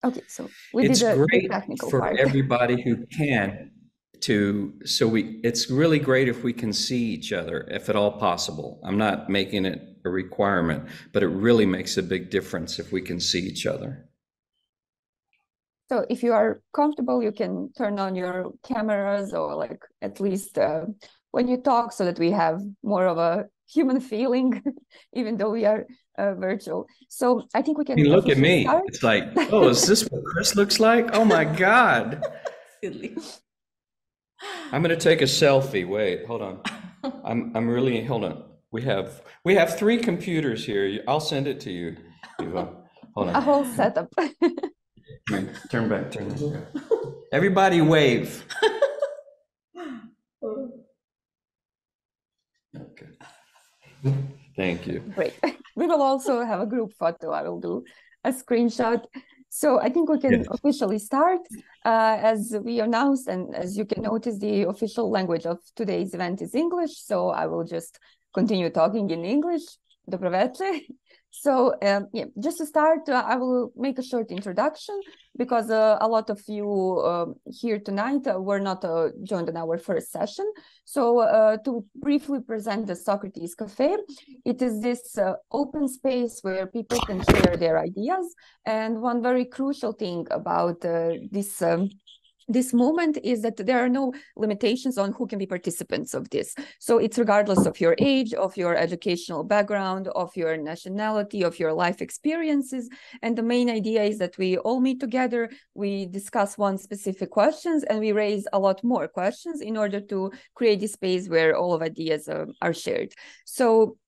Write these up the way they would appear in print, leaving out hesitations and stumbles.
Okay, so we It's did the great technical for part. everybody who can it's really great if we can see each other, if at all possible. I'm not making it a requirement, but it really makes a big difference if we can see each other. So if you are comfortable, you can turn on your cameras, or like at least when you talk, so that we have more of a human feeling, even though we are virtual. So I think we I mean, can look at me. start. It's like, oh, is this what Chris looks like? Oh my God. Silly. I'm gonna take a selfie. Wait, hold on. I'm really, hold on. We have 3 computers here. I'll send it to you, Eva. Hold on. A whole setup. Turn back. Everybody wave. Okay. Thank you. Great. We will also have a group photo. I will do a screenshot. So I think we can officially start. As we announced, and as you can notice, the official language of today's event is English. So I will just continue talking in English. Dobro večer. So yeah, just to start, I will make a short introduction, because a lot of you here tonight were not joined in our first session. So to briefly present the Socrates Café, it is this open space where people can share their ideas. And one very crucial thing about this movement is that there are no limitations on who can be participants of this. So it's regardless of your age, of your educational background, of your nationality, of your life experiences. And the main idea is that we all meet together, we discuss one specific questions, and we raise a lot more questions in order to create this space where all of ideas are shared. So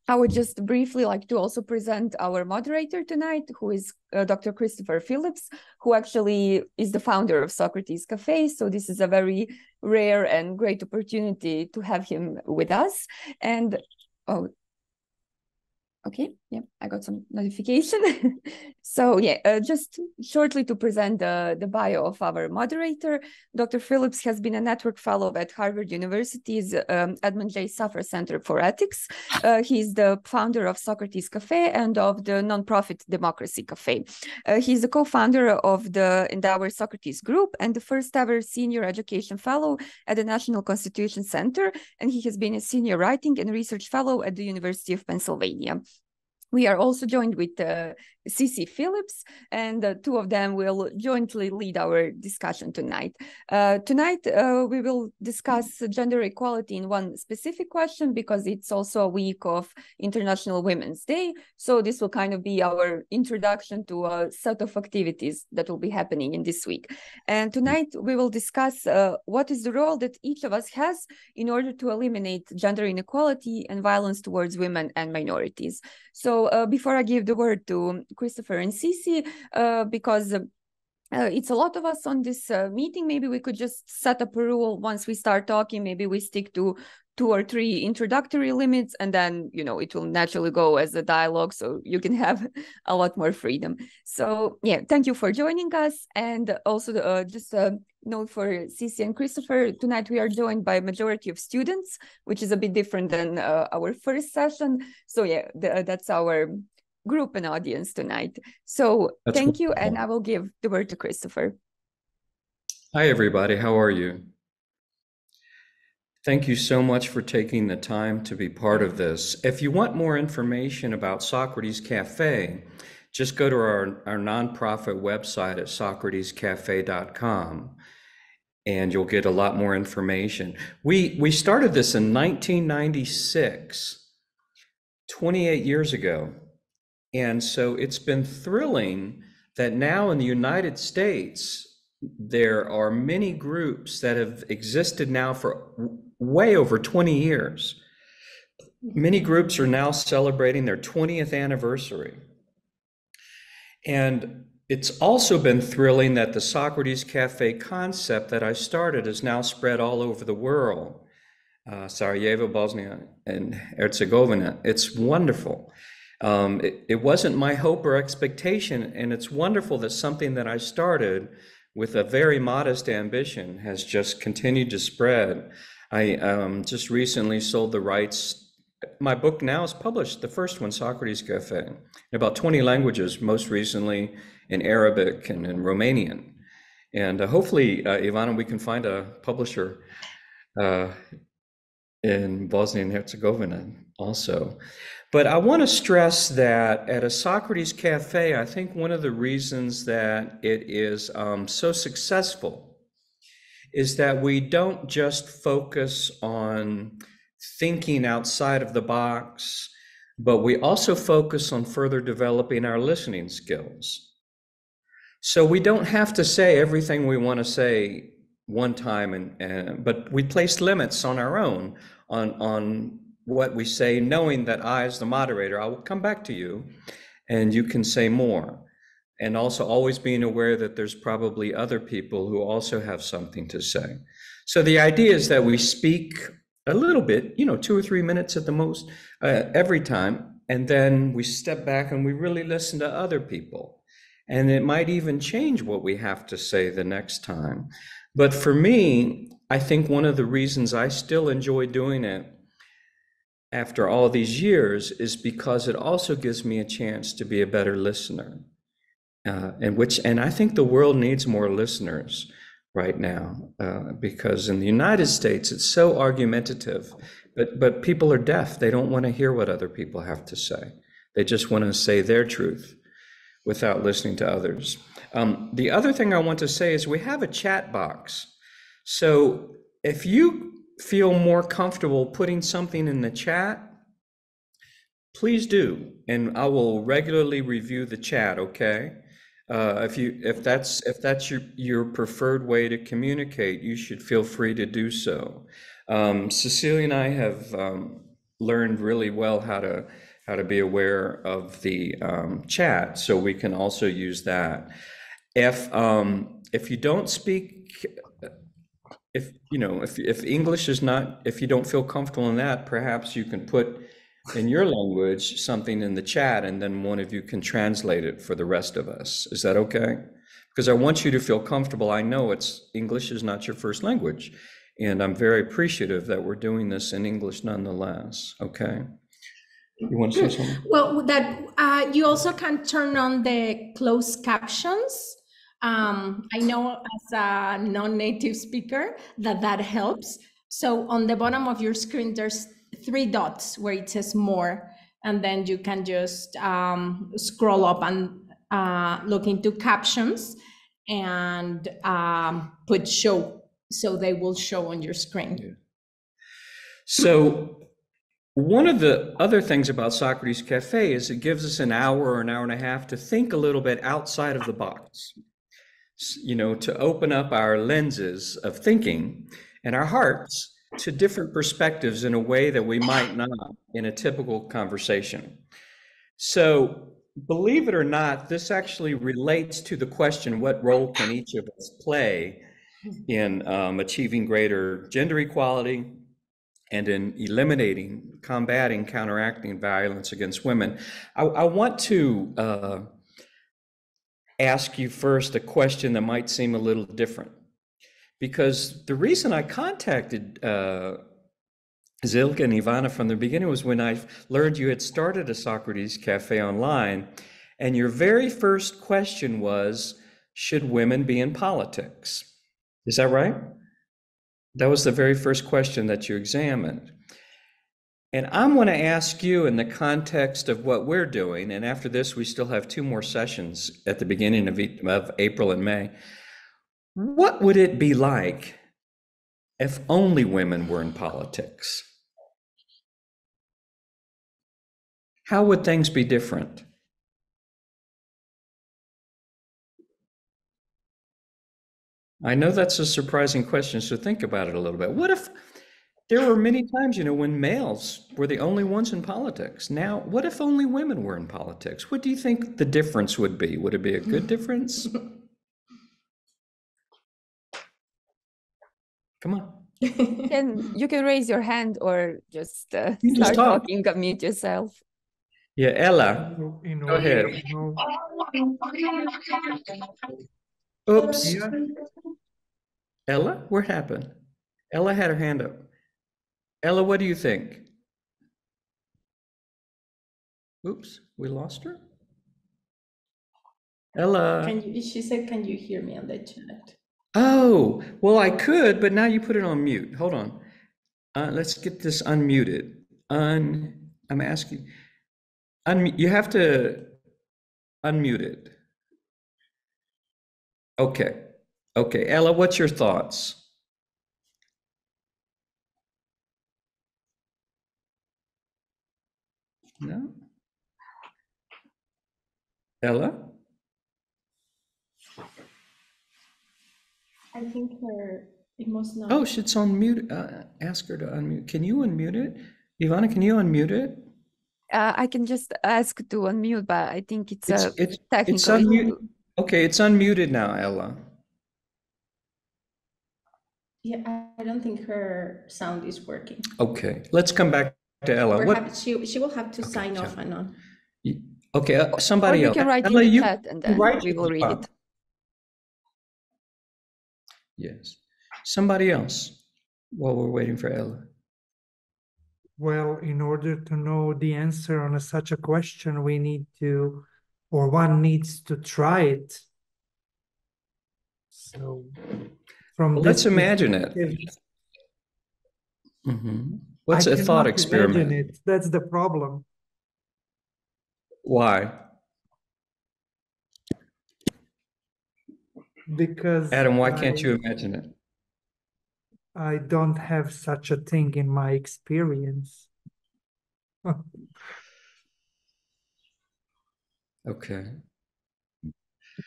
I would just briefly like to also present our moderator tonight, who is Dr. Christopher Phillips, who actually is the founder of Socrates Café. So this is a very rare and great opportunity to have him with us. And okay, yeah, I got some notification. So yeah, just shortly to present the bio of our moderator. Dr. Phillips has been a network fellow at Harvard University's Edmund J. Safra Center for Ethics. He's the founder of Socrates Café and of the nonprofit Democracy Café. He's the co-founder of the Endower Socrates Group and the first ever senior education fellow at the National Constitution Center. And he has been a senior writing and research fellow at the University of Pennsylvania. We are also joined with C.C. Phillips, and the 2 of them will jointly lead our discussion tonight. Tonight, we will discuss gender equality in one specific question, because it's also a week of International Women's Day. So this will kind of be our introduction to a set of activities that will be happening in this week. And tonight, we will discuss what is the role that each of us has in order to eliminate gender inequality and violence towards women and minorities. So before I give the word to Christopher and Cici, because it's a lot of us on this meeting, maybe we could just set up a rule. Once we start talking, maybe we stick to 2 or 3 introductory limits, and then, you know, it will naturally go as a dialogue, so you can have a lot more freedom. So yeah, thank you for joining us. And also just a note for Cici and Christopher, tonight we are joined by a majority of students, which is a bit different than our first session. So yeah, that's our group and audience tonight. So thank you, and I will give the word to Christopher. Hi, everybody. How are you? Thank you so much for taking the time to be part of this. If you want more information about Socrates Café, just go to our nonprofit website at socratescafe.com, and you'll get a lot more information. We started this in 1996, 28 years ago. And so it's been thrilling that now in the United States, there are many groups that have existed now for way over 20 years. Many groups are now celebrating their 20th anniversary. And it's also been thrilling that the Socrates Café concept that I started is now spread all over the world. Sarajevo, Bosnia, and Herzegovina. It's wonderful. It wasn't my hope or expectation, and it's wonderful that something that I started with a very modest ambition has just continued to spread. I just recently sold the rights my book now is published, the first one, Socrates Café, in about 20 languages, most recently in Arabic and in Romanian. And hopefully, Ivana, we can find a publisher in Bosnia and Herzegovina also. But I want to stress that at a Socrates Café, I think one of the reasons that it is so successful is that we don't just focus on thinking outside of the box, but we also focus on further developing our listening skills. So we don't have to say everything we want to say one time, but we place limits on our own on what we say, knowing that I, as the moderator, I will come back to you and you can say more. And also always being aware that there's probably other people who also have something to say. So the idea is that we speak a little bit, 2 or 3 minutes at the most, every time, and then we step back and we really listen to other people. And it might even change what we have to say the next time. But for me, I think one of the reasons I still enjoy doing it after all these years is because it also gives me a chance to be a better listener. And I think the world needs more listeners right now, because in the United States, it's so argumentative, but people are deaf. They don't want to hear what other people have to say. They just want to say their truth without listening to others. The other thing I want to say is we have a chat box. So if you feel more comfortable putting something in the chat, please do, and I will regularly review the chat, okay? If that's your preferred way to communicate, you should feel free to do so. Cecilia and I have learned really well how to be aware of the chat, so we can also use that. If you don't speak, if English is not, if you don't feel comfortable in that, perhaps you can put in your language something in the chat, and then one of you can translate it for the rest of us. Is that okay? Because I want you to feel comfortable. I know English is not your first language, and I'm very appreciative that we're doing this in English nonetheless. Okay. You want to say something? Well, that you also can turn on the closed captions. I know as a non-native speaker that helps. So on the bottom of your screen, there's 3 dots where it says more, and then you can just scroll up and look into captions and put show, so they will show on your screen. Yeah. So one of the other things about Socrates Café is it gives us an hour or an hour and a half to think a little bit outside of the box, to open up our lenses of thinking and our hearts to different perspectives in a way that we might not in a typical conversation. So believe it or not, this actually relates to the question, what role can each of us play in achieving greater gender equality and in eliminating, combating, counteracting violence against women? I want to ask you first a question that might seem a little different. Because the reason I contacted Zilka and Ivana from the beginning was when I learned you had started a Socrates Café online, and your very first question was, should women be in politics? Is that right? That was the very first question that you examined. And I'm going to ask you in the context of what we're doing, and after this we still have 2 more sessions at the beginning of April and May. What would it be like if only women were in politics? How would things be different? I know that's a surprising question, so think about it a little bit. What if there were many times, when males were the only ones in politics? Now, what if only women were in politics? What do you think the difference would be? Would it be a good difference? Come on. You can raise your hand or just start talking, unmute yourself. Yeah, Ella, go ahead. Oops. Ella, what happened? Ella had her hand up. Ella, what do you think? Oops, we lost her. Ella. She said, can you hear me on the chat? Oh, well, I could, but now you put it on mute. Hold on. Let's get this unmuted. I'm asking. You have to unmute it. Okay. Okay. Ella, what's your thoughts? No? Ella? I think it must not. Oh, it's on mute. Ask her to unmute. Can you unmute it? Ivana, can you unmute it? I can just ask to unmute, but I think it's technical. It's unmuted. Okay, it's unmuted now, Ella. Yeah, I don't think her sound is working. Okay, let's come back to Ella. She will have to sign off and on. Okay, somebody else. Or you can write in the chat and then we will read it. Yes. Somebody else while we're waiting for Ella. Well, in order to know the answer on such a question, we need to, or one needs to try it. So, let's imagine it. What's a thought experiment? That's the problem. Why? Because Adam, why can't you imagine it? I don't have such a thing in my experience. Okay.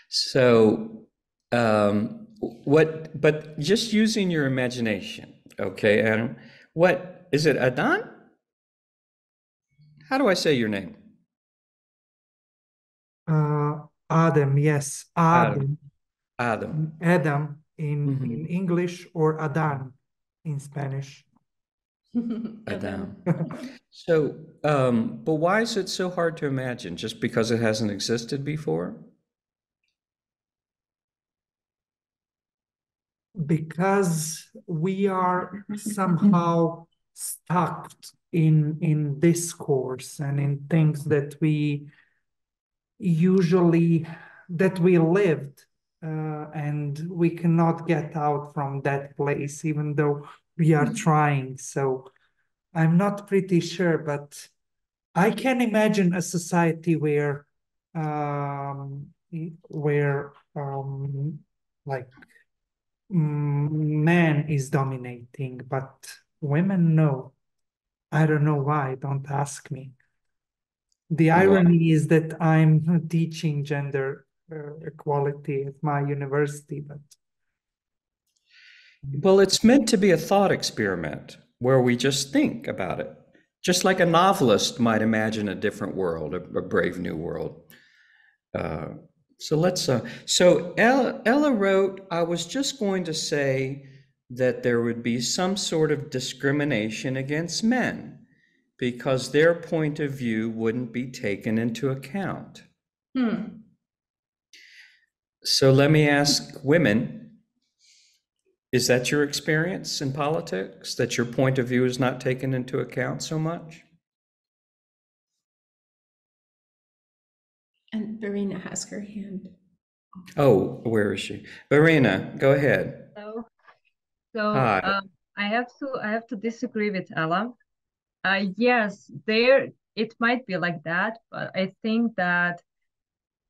So, but just using your imagination, okay, Adam, what is it, Adan? How do I say your name? Adam, yes, Adam. Adam. Adam in English, or Adan in Spanish. Adam. So, but why is it so hard to imagine? Just because it hasn't existed before? Because we are somehow stuck in discourse and in things that we usually lived, and we cannot get out from that place, even though we are trying. So I'm not pretty sure, but I can imagine a society where like man is dominating, but women, no. I don't know why, don't ask me. The irony is that I'm teaching gender equality at my university, but... Well, it's meant to be a thought experiment where we just think about it. Just like a novelist might imagine a different world, a brave new world. So let's, so Ella wrote, I was just going to say that there would be some sort of discrimination against men because their point of view wouldn't be taken into account. So let me ask women, is that your experience in politics, that your point of view is not taken into account so much? And Verena has her hand. Oh, where is she? Verena, go ahead. Hello. So I have to disagree with Ella. Yes, it might be like that, but I think that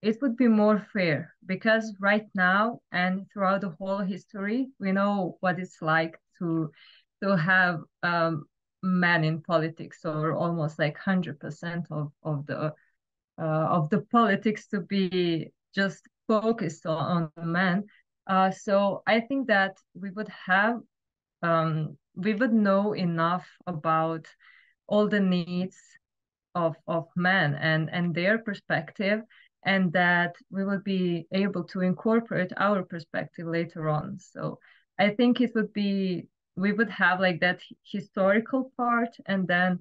it would be more fair because right now and throughout the whole history, we know what it's like to have men in politics, or almost like 100% of the politics to be just focused on men. So I think that we would know enough about all the needs of men and their perspective, and that we would be able to incorporate our perspective later on. So I think we would have like that historical part, and then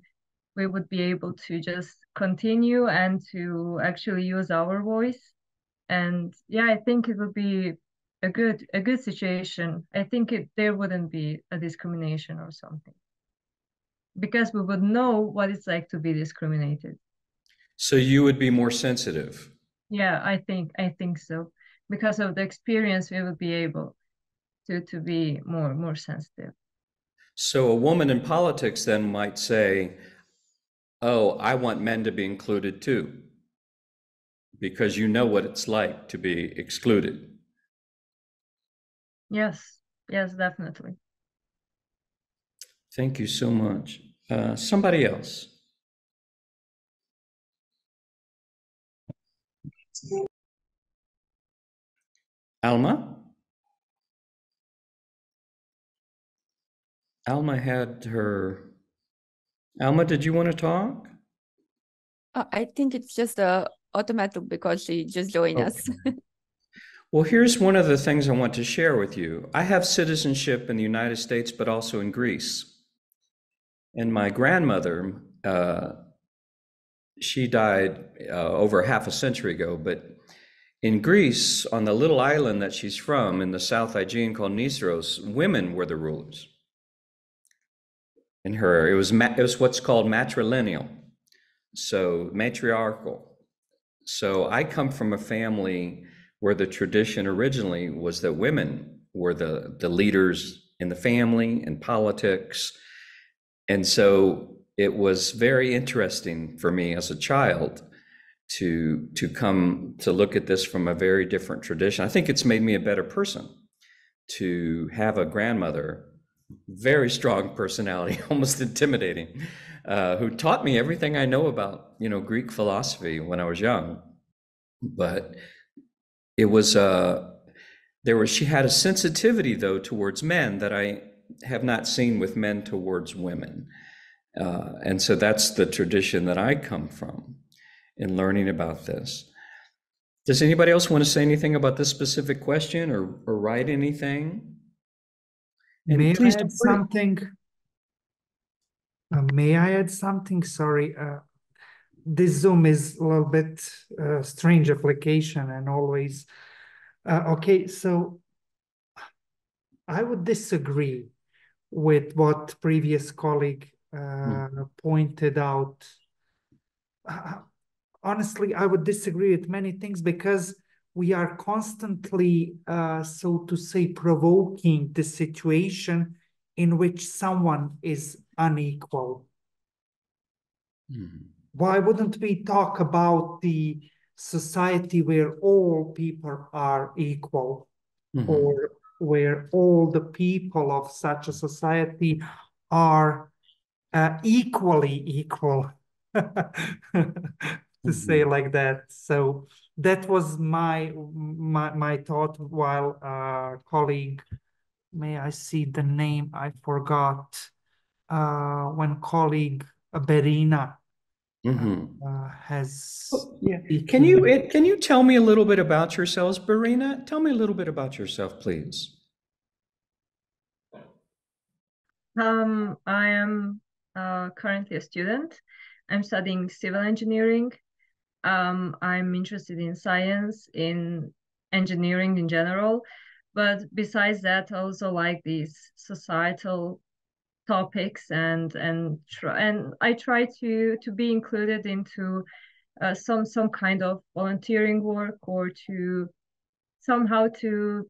we would be able to just continue and to actually use our voice. And yeah, I think it would be a good situation. I think there wouldn't be a discrimination or something, because we would know what it's like to be discriminated. So you would be more sensitive. Yeah, I think so. Because of the experience, we would be able to be more sensitive. So a woman in politics then might say, oh, I want men to be included too, because you know what it's like to be excluded. Yes, definitely. Thank you so much. Somebody else. Alma? Alma had her... Alma, did you want to talk? I think it's just automatic because she just joined us. Well, here's one of the things I want to share with you. I have citizenship in the United States, but also in Greece. And my grandmother, she died over half a century ago, but in Greece, on the little island that she's from in the South Aegean called Nisros, women were the rulers. In her, it was what's called matrilineal, so matriarchal. So I come from a family where the tradition originally was that women were the leaders in the family and politics. And so it was very interesting for me as a child to come to look at this from a very different tradition. I think it's made me a better person to have a grandmother, very strong personality, almost intimidating, who taught me everything I know about, Greek philosophy when I was young. But it was, she had a sensitivity though towards men that I have not seen with men towards women. And so that's the tradition that I come from in learning about this. Does anybody else want to say anything about this specific question or write anything? And may please I add something? May I add something? Sorry. This Zoom is a little bit strange application and always. Okay, so I would disagree with what previous colleague pointed out. Honestly, I would disagree with many things because we are constantly, so to say, provoking the situation in which someone is unequal. Why wouldn't we talk about the society where all people are equal, or where all the people of such a society are equally equal, to say like that? So that was my thought while colleague, may I see the name? I forgot. When colleague Berina has. Yeah. Can you tell me a little bit about yourselves, Berina? Tell me a little bit about yourself, please. I am currently a student. I'm studying civil engineering. I'm interested in science, in engineering in general, but besides that, I also like these societal topics and I try to be included into some kind of volunteering work, or to somehow to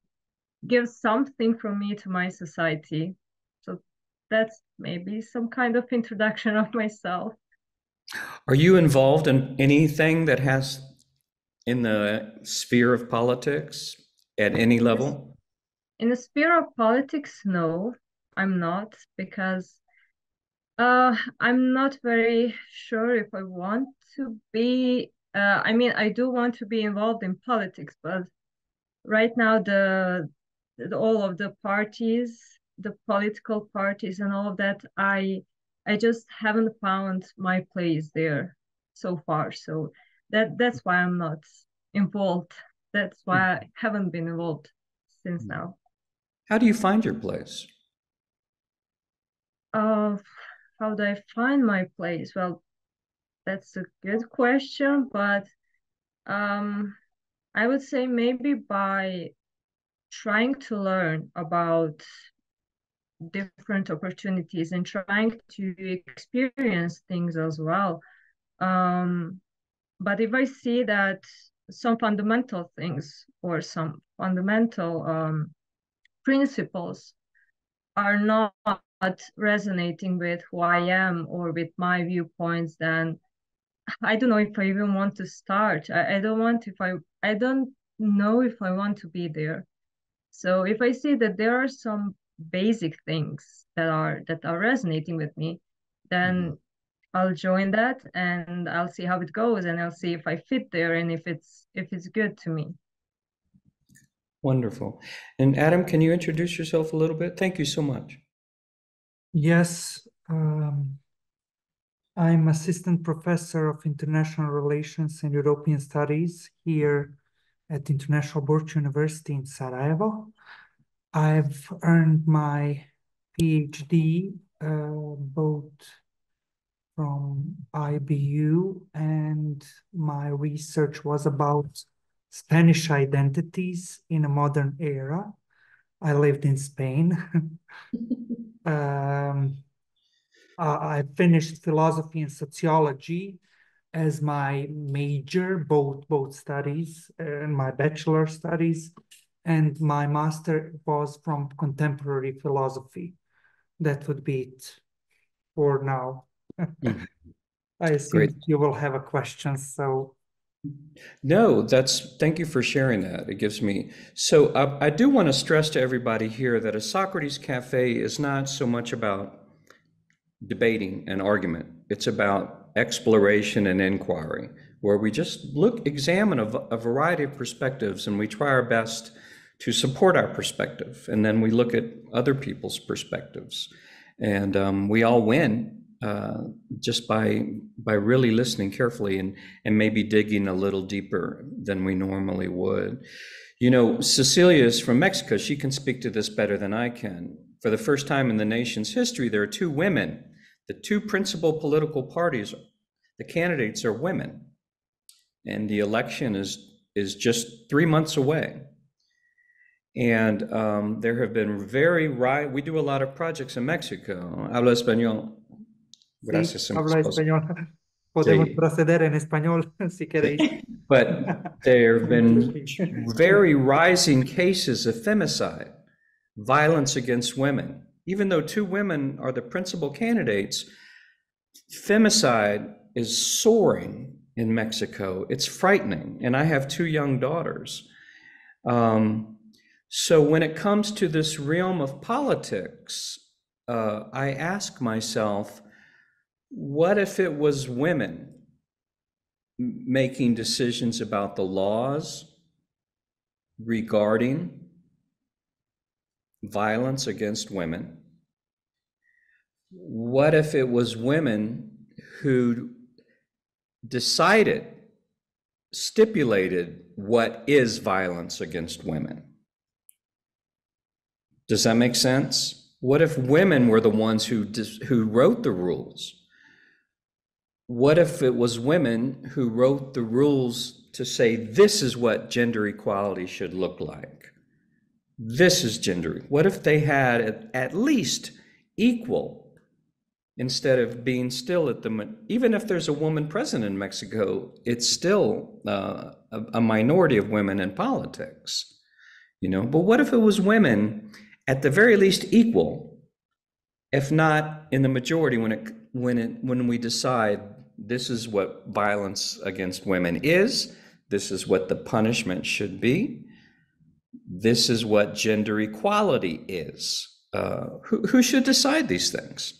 give something from me to my society. So that's maybe some kind of introduction of myself. Are you involved in anything that has in the sphere of politics at any level? In the sphere of politics, no, I'm not, because I'm not very sure if I want to be. I mean, I do want to be involved in politics, but right now all of the parties, the political parties, and all of that, I just haven't found my place there so far. So that's why I'm not involved. That's why I haven't been involved since now. How do you find your place? How do I find my place? Well, that's a good question, but I would say maybe by trying to learn about different opportunities and trying to experience things as well. But if I see that some fundamental things or some fundamental principles are not resonating with who I am or with my viewpoints, then I don't know if I even want to start. I don't know if I want to be there. So if I see that there are some basic things that are resonating with me, then I'll join that and I'll see how it goes, and I'll see if I fit there and if it's good to me. Wonderful. And Adam, can you introduce yourself a little bit? Thank you so much. Yes, I'm assistant professor of international relations and European studies here at International Board University in Sarajevo. I've earned my PhD both from IBU, and my research was about Spanish identities in a modern era. I lived in Spain. I finished philosophy and sociology as my major, both studies, and my bachelor studies, and my master was from contemporary philosophy. That would be it for now. I assume you will have a question, so. No, thank you for sharing that. It gives me, so I do want to stress to everybody here that a Socrates Cafe is not so much about debating and argument. It's about exploration and inquiry, where we just examine a variety of perspectives, and we try our best to support our perspective. And then we look at other people's perspectives, and we all win just by really listening carefully and maybe digging a little deeper than we normally would. You know, Cecilia is from Mexico. She can speak to this better than I can. For the first time in the nation's history, there are two women. The two principal political parties, the candidates are women, and the election is just 3 months away. And there have been we do a lot of projects in Mexico. Hablo español. Gracias. Sí, habla español. Podemos proceder en español si queréis. But there have been very rising cases of femicide, violence against women. Even though two women are the principal candidates, femicide is soaring in Mexico. It's frightening. And I have two young daughters. So when it comes to this realm of politics, I ask myself, what if it was women making decisions about the laws regarding violence against women? What if it was women who stipulated what is violence against women? Does that make sense? What if women were the ones who wrote the rules? What if it was women who wrote the rules to say, this is what gender equality should look like? This is gender. What if they had at least equal, instead of being still at even if there's a woman president in Mexico, it's still a minority of women in politics, you know? But what if it was women at the very least equal, if not in the majority, when we decide this is what violence against women is, this is what the punishment should be, this is what gender equality is. Who should decide these things?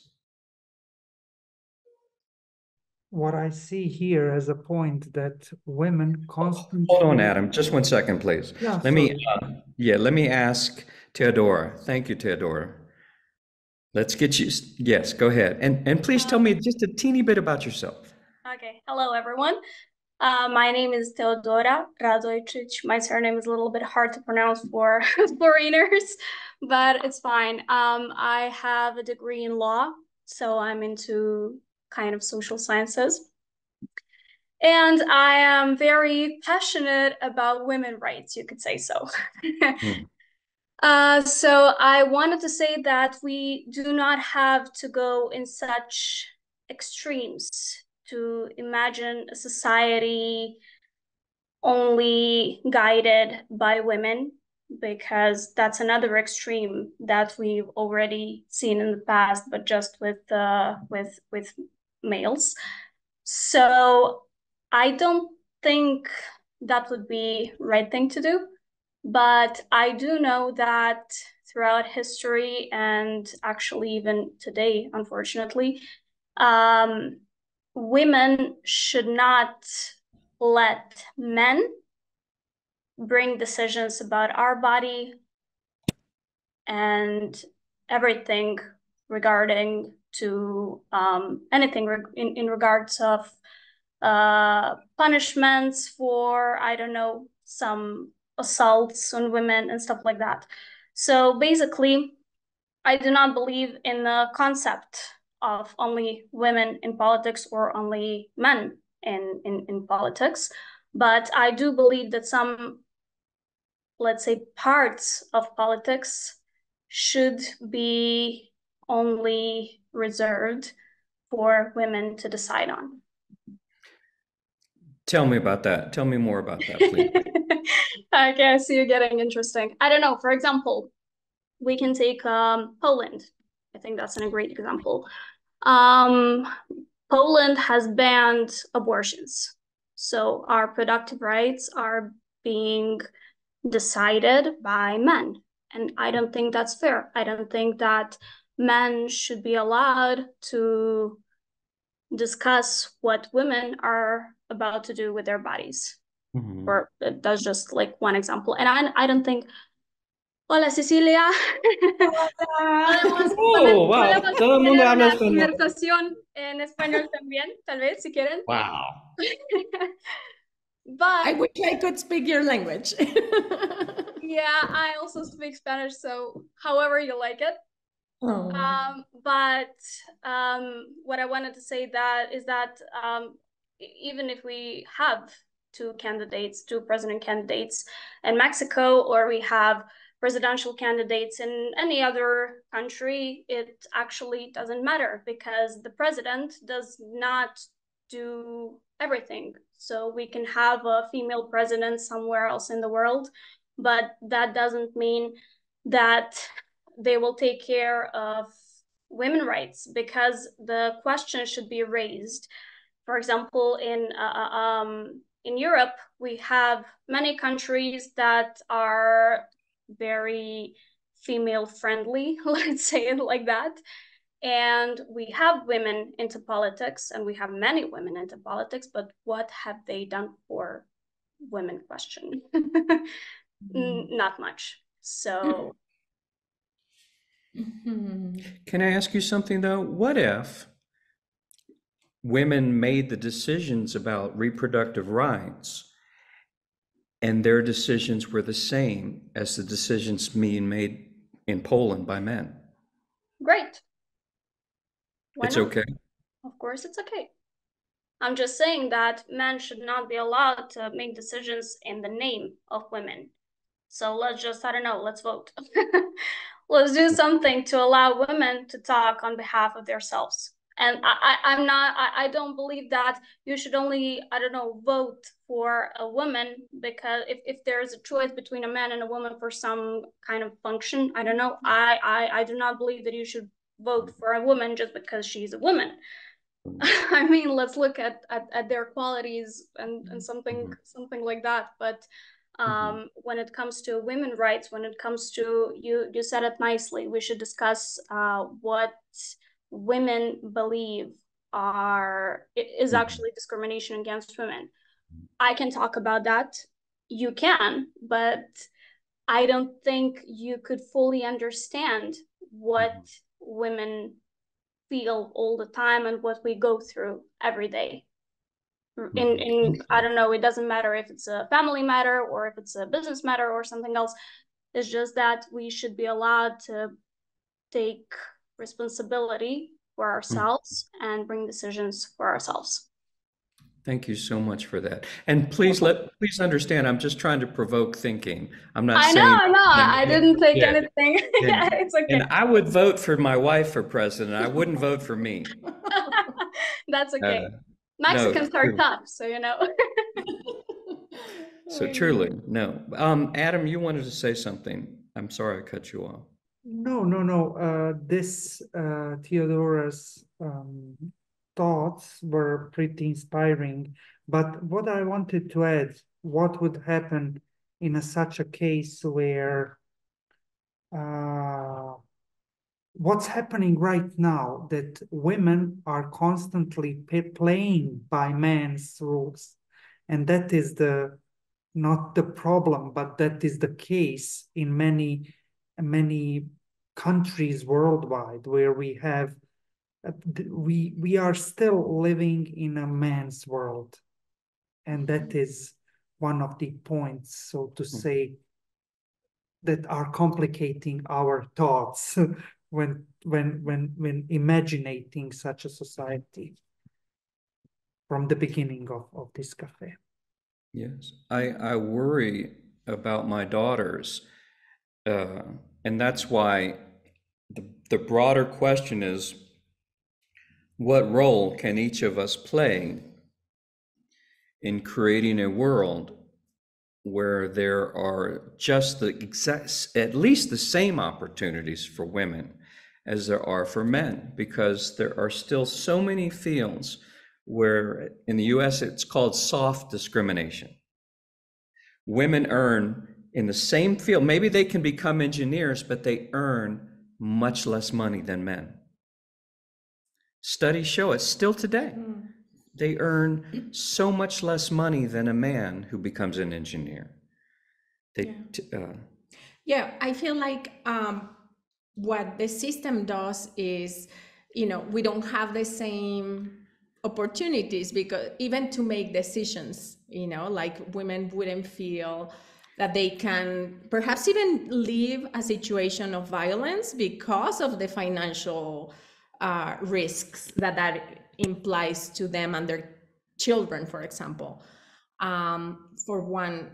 What I see here as a point that women constantly... Hold on, Adam, just 1 second, please. Yeah, let me ask Teodora. Thank you, Teodora. Let's get you, yes, go ahead. And please tell me just a teeny bit about yourself. Okay, hello everyone. My name is Teodora Radojčić. My surname is a little bit hard to pronounce for foreigners, but it's fine. I have a degree in law, so I'm into kind of social sciences. And I am very passionate about women's rights, you could say so. So I wanted to say that we do not have to go in such extremes to imagine a society only guided by women, because that's another extreme that we've already seen in the past, but just with males. So I don't think that would be the right thing to do, but I do know that throughout history, and actually even today, unfortunately, women should not let men bring decisions about our body and everything regarding to anything in regards of punishments for, I don't know, some assaults on women and stuff like that. So basically, I do not believe in the concept of only women in politics or only men in politics, but I do believe that some, let's say, parts of politics should be only reserved for women to decide on. Tell me about that. Tell me more about that, please. Okay, I see you're getting interesting. I don't know, for example, we can take Poland. I think that's a great example. Poland has banned abortions. So our productive rights are being decided by men. And I don't think that's fair. I don't think that men should be allowed to discuss what women are about to do with their bodies. Mm-hmm. Or that's just like one example. And I don't think... Hola, Cecilia. Oh, wow. Todo el mundo habla español. Conversación en español también, tal vez, si quieren. Wow. But I wish I could speak your language. Yeah, I also speak Spanish, so however you like it. Oh. But what I wanted to say is that even if we have two president candidates in Mexico, or we have presidential candidates in any other country, it actually doesn't matter, because the president does not do everything. So we can have a female president somewhere else in the world, but that doesn't mean that they will take care of women's rights, because the question should be raised. For example, in Europe, we have many countries that are very female friendly, let's say it like that. And we have women into politics, and we have many women into politics, but what have they done for women question? Not much. So can I ask you something though? What if women made the decisions about reproductive rights and their decisions were the same as the decisions being made in Poland by men? Great. Why it's not? Okay. Of course it's okay. I'm just saying that men should not be allowed to make decisions in the name of women. So let's just, I don't know, let's vote. Let's do something to allow women to talk on behalf of themselves. And I don't believe that you should only, I don't know, vote for a woman, because if there's a choice between a man and a woman for some kind of function, I don't know, I do not believe that you should vote for a woman just because she's a woman. I mean, let's look at their qualities and something like that. But when it comes to women's rights, when it comes to, you said it nicely, we should discuss what women believe is actually discrimination against women. I can talk about that. You can, but I don't think you could fully understand what women feel all the time and what we go through every day. In I don't know, it doesn't matter if it's a family matter or if it's a business matter or something else. It's just that we should be allowed to take responsibility for ourselves and bring decisions for ourselves. Thank you so much for that. And please understand, I'm just trying to provoke thinking. I'm not saying... I know. I didn't take anything. Yeah, it's okay. And I would vote for my wife for president. I wouldn't vote for me. That's okay. Mexicans are tough, so you know. So truly, no. Adam, you wanted to say something. I'm sorry I cut you off. No. This Theodora's thoughts were pretty inspiring. But what I wanted to add, what would happen in such a case where what's happening right now, that women are constantly playing by men's rules, and that is not the problem, but that is the case in many countries worldwide, where we have we are still living in a man's world, and that is one of the points, so to say, that are complicating our thoughts when imagining such a society from the beginning of this cafe. Yes, I worry about my daughters, and that's why the broader question is, what role can each of us play in creating a world where there are just at least the same opportunities for women as there are for men, because there are still so many fields where in the US it's called soft discrimination. Women earn in the same field, maybe they can become engineers, but they earn much less money than men. Studies show it still today. They earn so much less money than a man who becomes an engineer. I feel like what the system does is, we don't have the same opportunities, because even to make decisions, like women wouldn't feel that they can perhaps even leave a situation of violence because of the financial risks that implies to them and their children, for example, for one.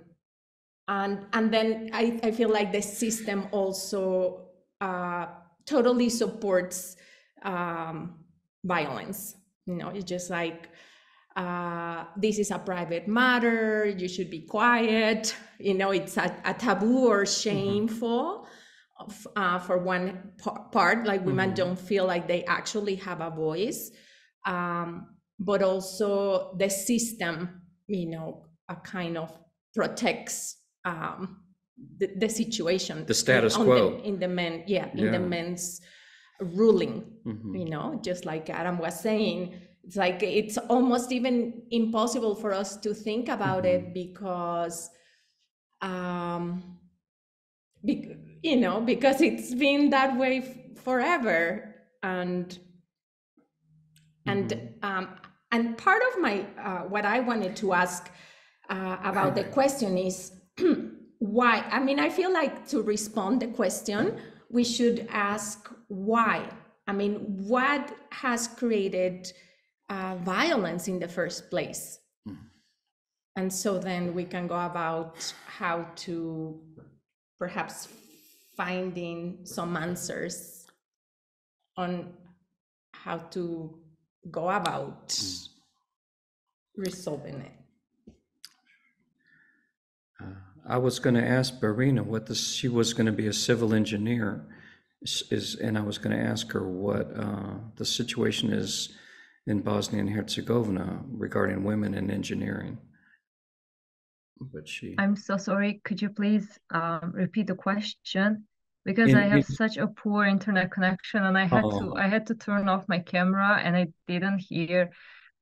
And then I feel like the system also totally supports violence. It's just like, this is a private matter, you should be quiet. It's a taboo or shameful for one part, like women don't feel like they actually have a voice. But also the system, a kind of protects the situation, the status quo in the men, in the men's ruling. Just like Adam was saying, it's like it's almost even impossible for us to think about it, because because it's been that way forever. And part of my what I wanted to ask about the question is why. I mean, I feel like to respond the question, we should ask why. I mean, what has created violence in the first place? And so then we can go about how to perhaps finding some answers on how to go about resolving it. I was going to ask Barina she was going to be a civil engineer, and I was going to ask her what the situation is in Bosnia and Herzegovina regarding women in engineering. But I'm so sorry. Could you please repeat the question? Because I have such a poor internet connection, and I had to turn off my camera, and I didn't hear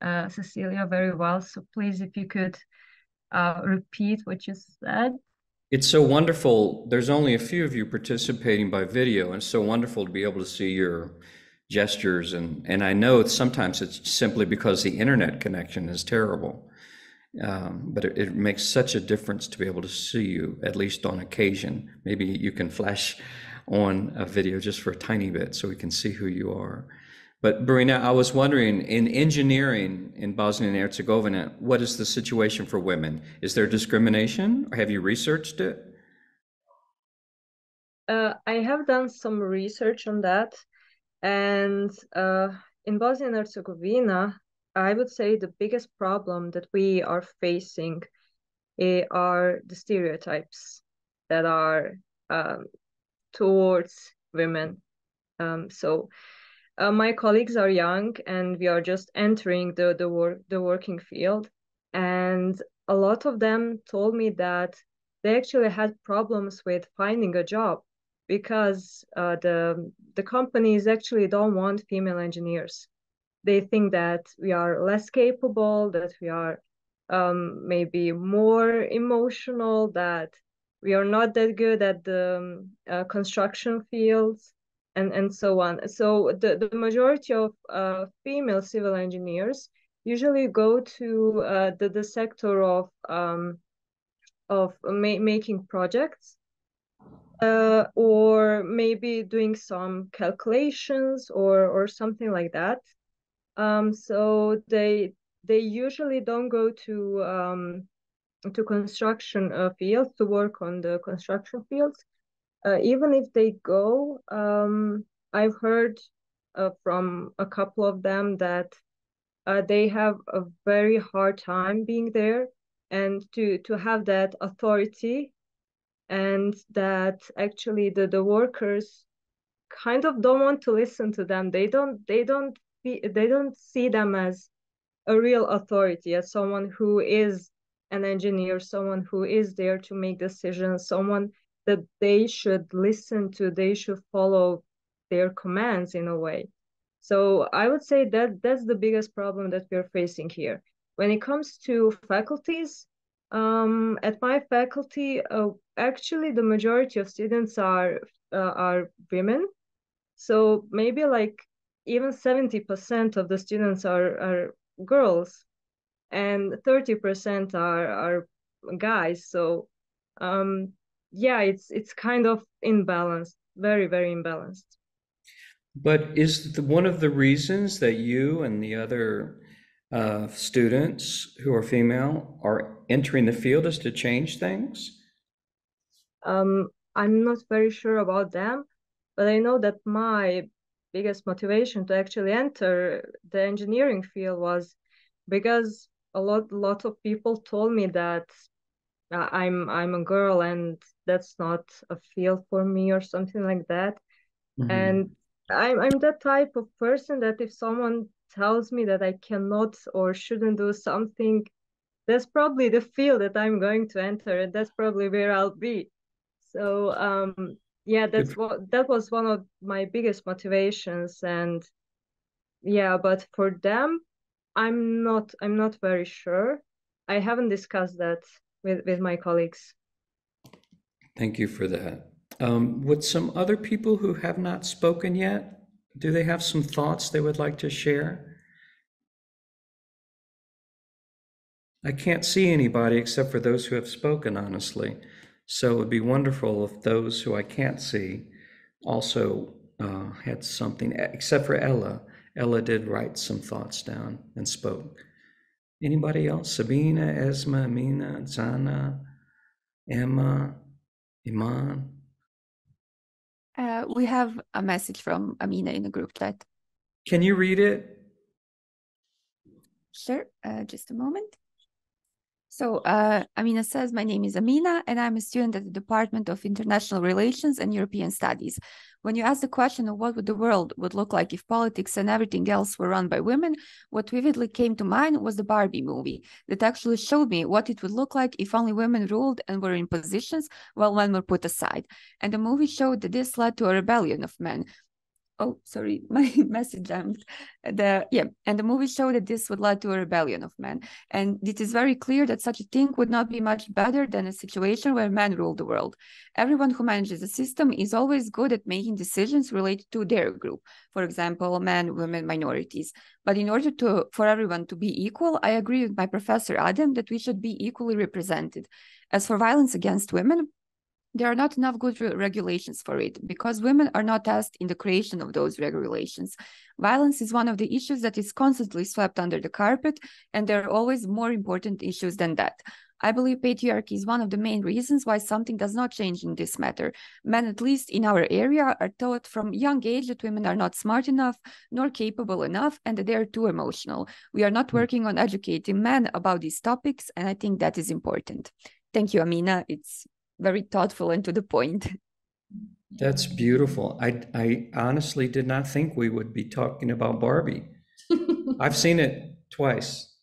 Cecilia very well. So please, if you could repeat what you said. It's so wonderful. There's only a few of you participating by video, and it's so wonderful to be able to see your gestures. And I know sometimes it's simply because the internet connection is terrible. But it makes such a difference to be able to see you, at least on occasion. Maybe you can flash on a video just for a tiny bit so we can see who you are. But Barina, I was wondering, in engineering in Bosnia and Herzegovina, what is the situation for women? Is there discrimination, or have you researched it? I have done some research on that. And in Bosnia and Herzegovina, I would say the biggest problem that we are facing are the stereotypes that are towards women. My colleagues are young, and we are just entering the working field, and a lot of them told me that they actually had problems with finding a job because the companies actually don't want female engineers. They think that we are less capable, that we are maybe more emotional, that we are not that good at the construction fields, and so on. So the majority of female civil engineers usually go to the sector of making projects, or maybe doing some calculations or something like that. So they usually don't go to construction fields to work on the construction fields. Even if they go, I've heard from a couple of them that they have a very hard time being there, and to have that authority, and that actually the workers kind of don't want to listen to them. They don't see them as a real authority, as someone who is an engineer, someone who is there to make decisions, someone that they should listen to, they should follow their commands in a way. So I would say that that's the biggest problem that we're facing here. When it comes to faculties, at my faculty, actually the majority of students are women. So maybe like even 70% of the students are girls, and 30% are guys. So yeah, it's kind of imbalanced, very, very imbalanced. But is one of the reasons that you and the other students who are female are entering the field is to change things? I'm not very sure about them, but I know that my biggest motivation to actually enter the engineering field was because a lot of people told me that I'm a girl and that's not a field for me or something like that. Mm-hmm. And I'm that type of person that if someone tells me that I cannot or shouldn't do something, that's probably the field that I'm going to enter, and that's probably where I'll be. So yeah, that was one of my biggest motivations. And yeah, but for them, I'm not very sure. I haven't discussed that with my colleagues. Thank you for that. Would some other people who have not spoken yet, do they have some thoughts they would like to share? I can't see anybody except for those who have spoken, honestly. So it would be wonderful if those who I can't see also had something, except for Ella. Ella did write some thoughts down and spoke. Anybody else? Sabina, Esma, Amina, Zana, Emma, Iman? We have a message from Amina in the group chat. Can you read it? Sure, just a moment. So Amina says, my name is Amina, and I'm a student at the Department of International Relations and European Studies. When you ask the question of what would the world would look like if politics and everything else were run by women, what vividly came to mind was the Barbie movie that actually showed me what it would look like if only women ruled and were in positions while men were put aside. And the movie showed that this led to a rebellion of men. Oh, sorry, my message jumped. And the movie showed that this would lead to a rebellion of men. And it is very clear that such a thing would not be much better than a situation where men rule the world. Everyone who manages a system is always good at making decisions related to their group. For example, men, women, minorities. But in order for everyone to be equal, I agree with my professor Adam that we should be equally represented. As for violence against women, there are not enough good regulations for it because women are not asked in the creation of those regulations. Violence is one of the issues that is constantly swept under the carpet, and there are always more important issues than that. I believe patriarchy is one of the main reasons why something does not change in this matter. Men, at least in our area, are taught from young age that women are not smart enough, nor capable enough, and that they are too emotional. We are not working on educating men about these topics, and I think that is important. Thank you, Amina. It's very thoughtful and to the point. That's beautiful. I honestly did not think we would be talking about Barbie. I've seen it twice.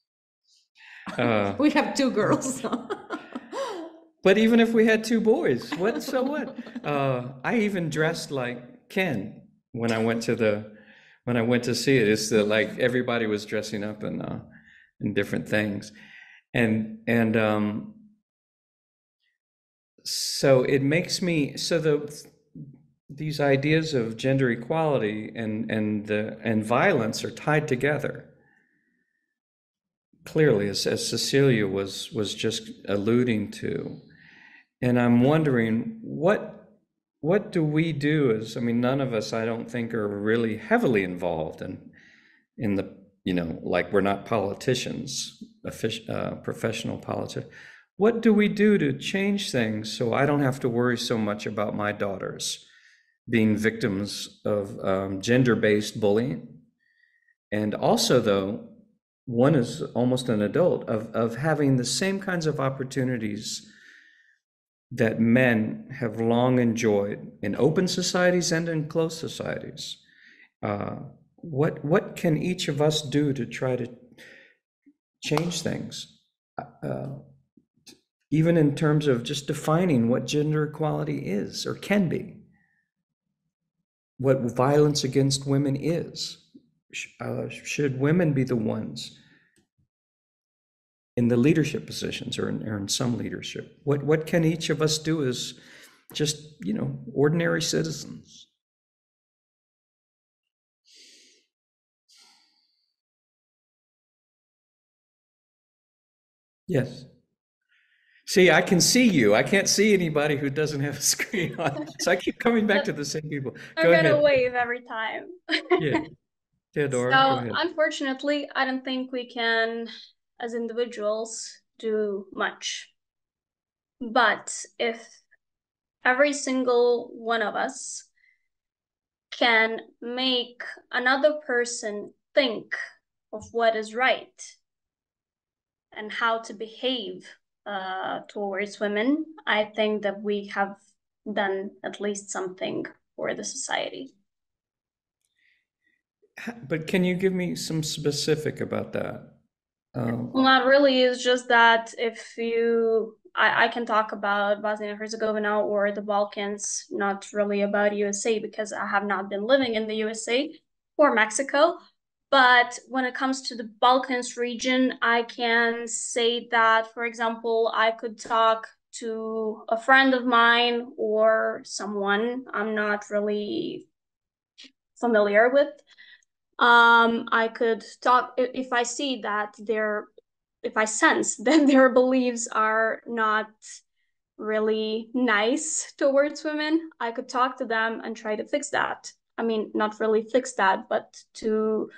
We have 2 girls. But even if we had 2 boys, so what? I even dressed like Ken when I went to see it. It's like everybody was dressing up in different things, and so it makes me these ideas of gender equality and violence are tied together. Clearly, as Cecilia was just alluding to, and I'm wondering what do we do as, I mean, none of us, I don't think, are really heavily involved in the, like we're not politicians, professional politicians. What do we do to change things so I don't have to worry so much about my daughters being victims of gender-based bullying? And also, though, one is almost an adult, of having the same kinds of opportunities that men have long enjoyed in open societies and in closed societies. What can each of us do to try to change things? Even in terms of just defining what gender equality is or can be, what violence against women is. Should women be the ones in the leadership positions or in some leadership? What can each of us do as just, ordinary citizens? Yes. See, I can see you. I can't see anybody who doesn't have a screen on. So I keep coming back to the same people. I'm gonna wave every time. Yeah. Theodora, so, go ahead. Unfortunately, I don't think we can, as individuals, do much. But if every single one of us can make another person think of what is right and how to behave towards women, I think that we have done at least something for the society. But can you give me some specific about that? Well, not really. It's just that if I can talk about Bosnia and Herzegovina or the Balkans, not really about USA, because I have not been living in the USA or Mexico. But when it comes to the Balkans region, I can say that, for example, I could talk to a friend of mine or someone I'm not really familiar with. I could talk if I see that if I sense that their beliefs are not really nice towards women, I could talk to them and try to fix that. I mean, not really fix that, but to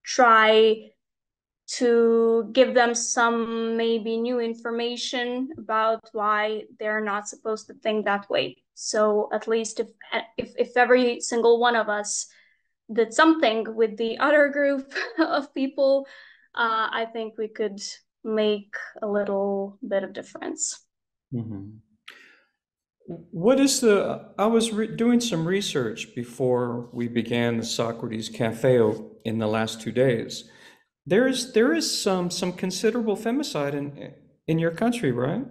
try to give them some maybe new information about why they're not supposed to think that way. So at least if every single one of us did something with the other group of people, I think we could make a little bit of difference. Mm-hmm. What is I was doing some research before we began the Socrates Café in the last 2 days. There is some considerable femicide in your country, right?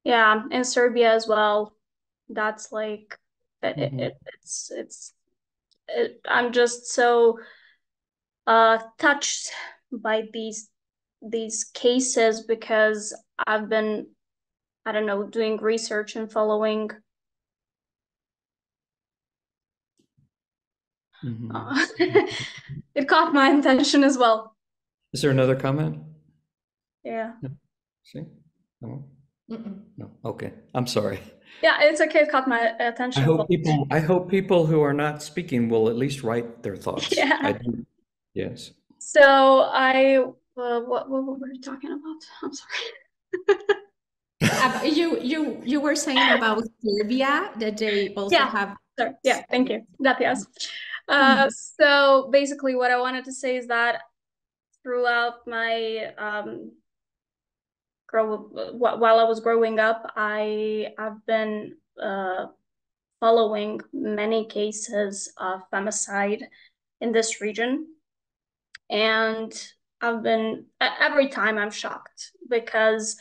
Yeah, in Serbia as well. That's like, I'm just so touched by these cases because I've been, I don't know, doing research and following. It caught my attention as well. Is there another comment? Yeah. No. See? No. No. Okay. I'm sorry. Yeah, it's okay. It caught my attention. I hope people who are not speaking will at least write their thoughts. Yeah. I do. Yes. So what were we talking about? I'm sorry. You were saying about Serbia that they also have. Sorry. Yeah, thank you. Gracias. So basically, what I wanted to say is that throughout my while I was growing up, I've been following many cases of femicide in this region, and every time I'm shocked, because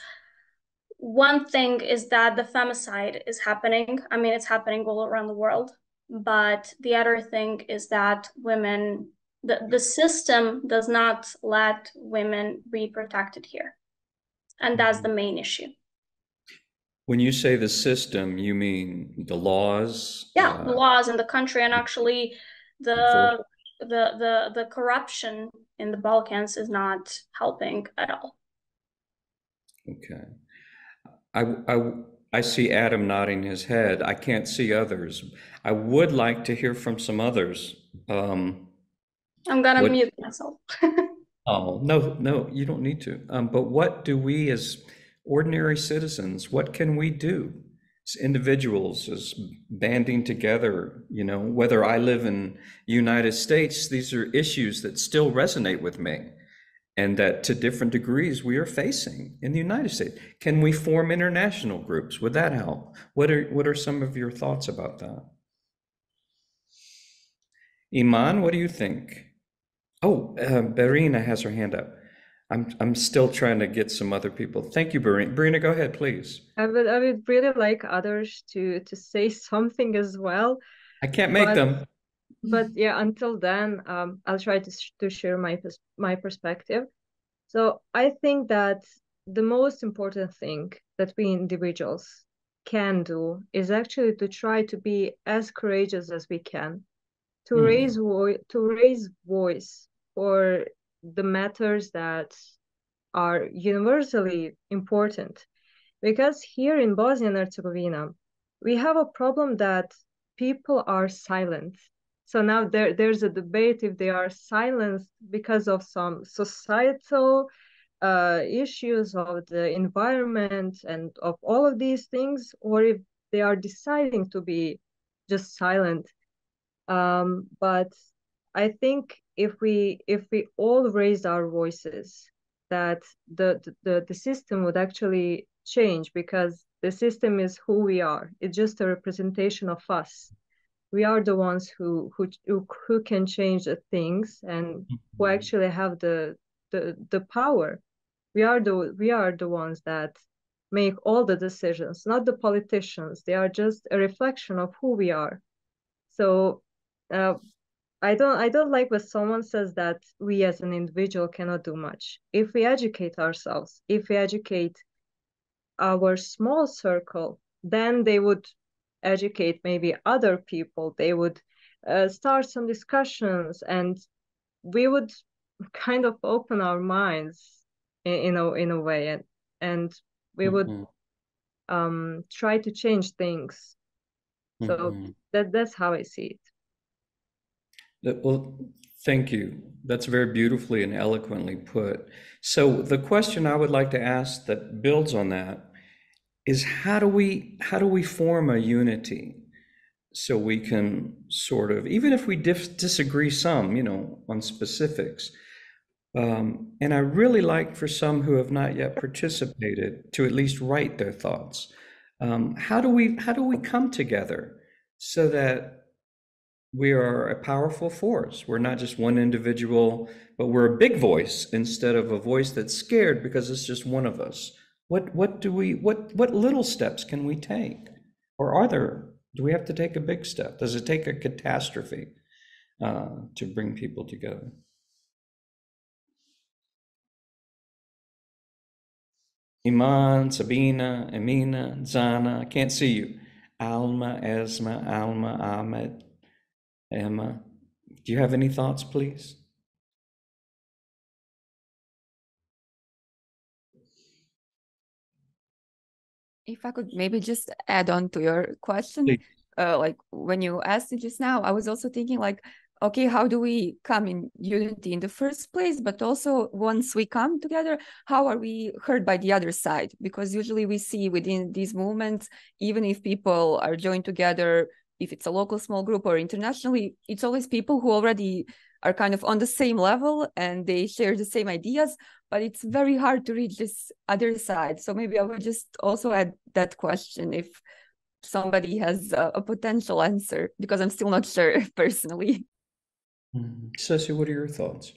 one thing is that the femicide is happening. I mean, it's happening all around the world, but the other thing is that women, the system does not let women be protected here, and that's the main issue. When you say the system, you mean the laws? Yeah, the laws in the country, and actually the corruption in the Balkans is not helping at all. Okay. I see Adam nodding his head. I can't see others. I would like to hear from some others. I'm gonna mute myself. Oh, no, you don't need to. But what do we as ordinary citizens, what can we do as individuals, as banding together? You know, whether I live in the United States, these are issues that still resonate with me, and that to different degrees we are facing in the United States. Can we form international groups? Would that help? What are some of your thoughts about that? Iman, what do you think? Oh, Berina has her hand up. I'm still trying to get some other people. Thank you, Berina. Berina, go ahead, please. I would really like others to say something as well. I can't make them. But yeah, until then, I'll try to share my perspective. So I think that the most important thing that we individuals can do is actually to try to be as courageous as we can, to raise voice for the matters that are universally important. Because here in Bosnia and Herzegovina, we have a problem that people are silent. So now there's a debate if they are silenced because of some societal issues of the environment and of all of these things, or if they are deciding to be just silent. But I think if we all raised our voices, that the system would actually change, because the system is who we are. It's just a representation of us. We are the ones who can change the things, and who actually have the power. We are the ones that make all the decisions, not the politicians. They are just a reflection of who we are. So I don't like when someone says that we as an individual cannot do much. If we educate ourselves, if we educate our small circle, then they would educate maybe other people. They would start some discussions, and we would kind of open our minds in a way, and we would try to change things. So that's how I see it. Well, thank you. That's very beautifully and eloquently put. So the question I would like to ask that builds on that is, how do we form a unity so we can sort of, even if we disagree some, on specifics, and I really like for some who have not yet participated to at least write their thoughts. How do we come together so that we are a powerful force? We're not just one individual, but we're a big voice instead of a voice that's scared because it's just one of us. What little steps can we take? Or do we have to take a big step? Does it take a catastrophe to bring people together? Iman, Sabina, Amina, Zana, I can't see you. Alma, Esma, Alma, Ahmed, Emma. Do you have any thoughts, please? If I could maybe just add on to your question, like when you asked it just now, I was also thinking like, okay, how do we come in unity in the first place? But also once we come together, how are we heard by the other side? Because usually we see within these movements, even if people are joined together, if it's a local small group or internationally, it's always people who already are kind of on the same level and they share the same ideas, but it's very hard to reach this other side. So maybe I would just also add that question if somebody has a potential answer, because I'm still not sure personally. Ceci, what are your thoughts?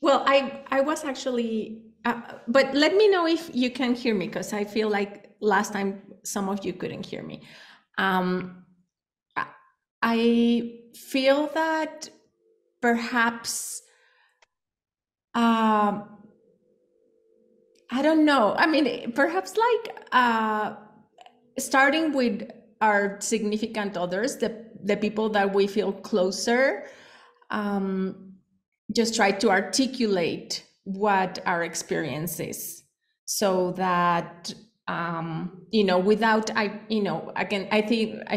Well, I was actually, but let me know if you can hear me, because I feel like last time some of you couldn't hear me. I feel that perhaps, I don't know. I mean, perhaps like starting with our significant others, the people that we feel closer, just try to articulate what our experience is, so that without again, I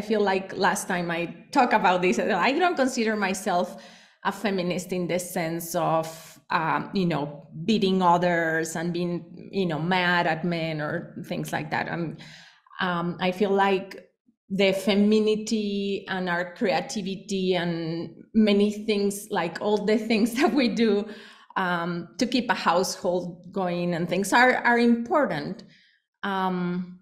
feel like last time I talked about this, I don't consider myself a feminist in the sense of beating others and being mad at men or things like that. I feel like the femininity and our creativity and many things, like all the things that we do to keep a household going and things are important. And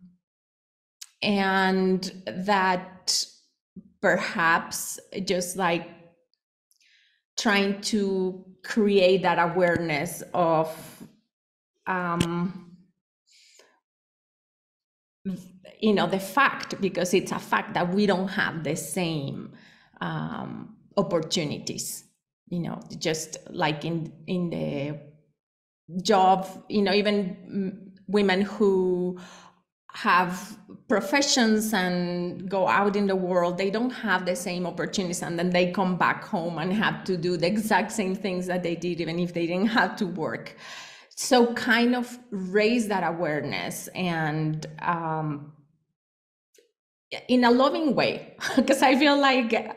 that perhaps just like trying to create that awareness of the fact, because it's a fact that we don't have the same opportunities, just like in the job, even women who have professions and go out in the world, they don't have the same opportunities, and then they come back home and have to do the exact same things that they did even if they didn't have to work. So kind of raise that awareness and in a loving way, because I feel like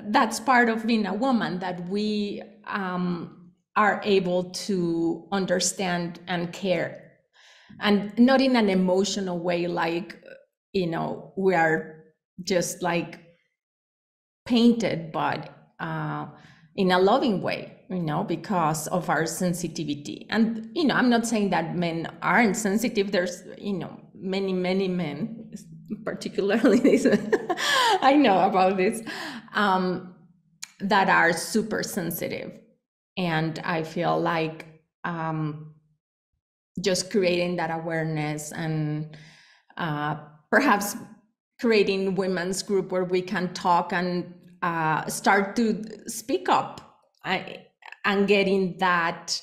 that's part of being a woman, that we are able to understand and care, and not in an emotional way, like, we are just like painted, but in a loving way, because of our sensitivity. And, I'm not saying that men aren't sensitive. There's, many men, particularly this, I know about this, that are super sensitive. And I feel like just creating that awareness and perhaps creating women's group where we can talk and start to speak up and getting that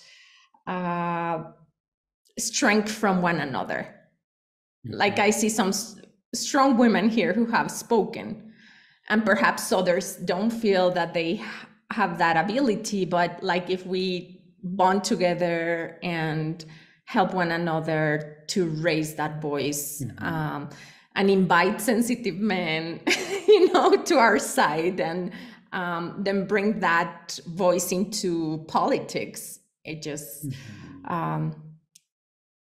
strength from one another. Mm-hmm. Like I see some strong women here who have spoken, and perhaps others don't feel that they have that ability, but like if we bond together and help one another to raise that voice, mm-hmm. And invite sensitive men, to our side, and then bring that voice into politics. It just, mm-hmm.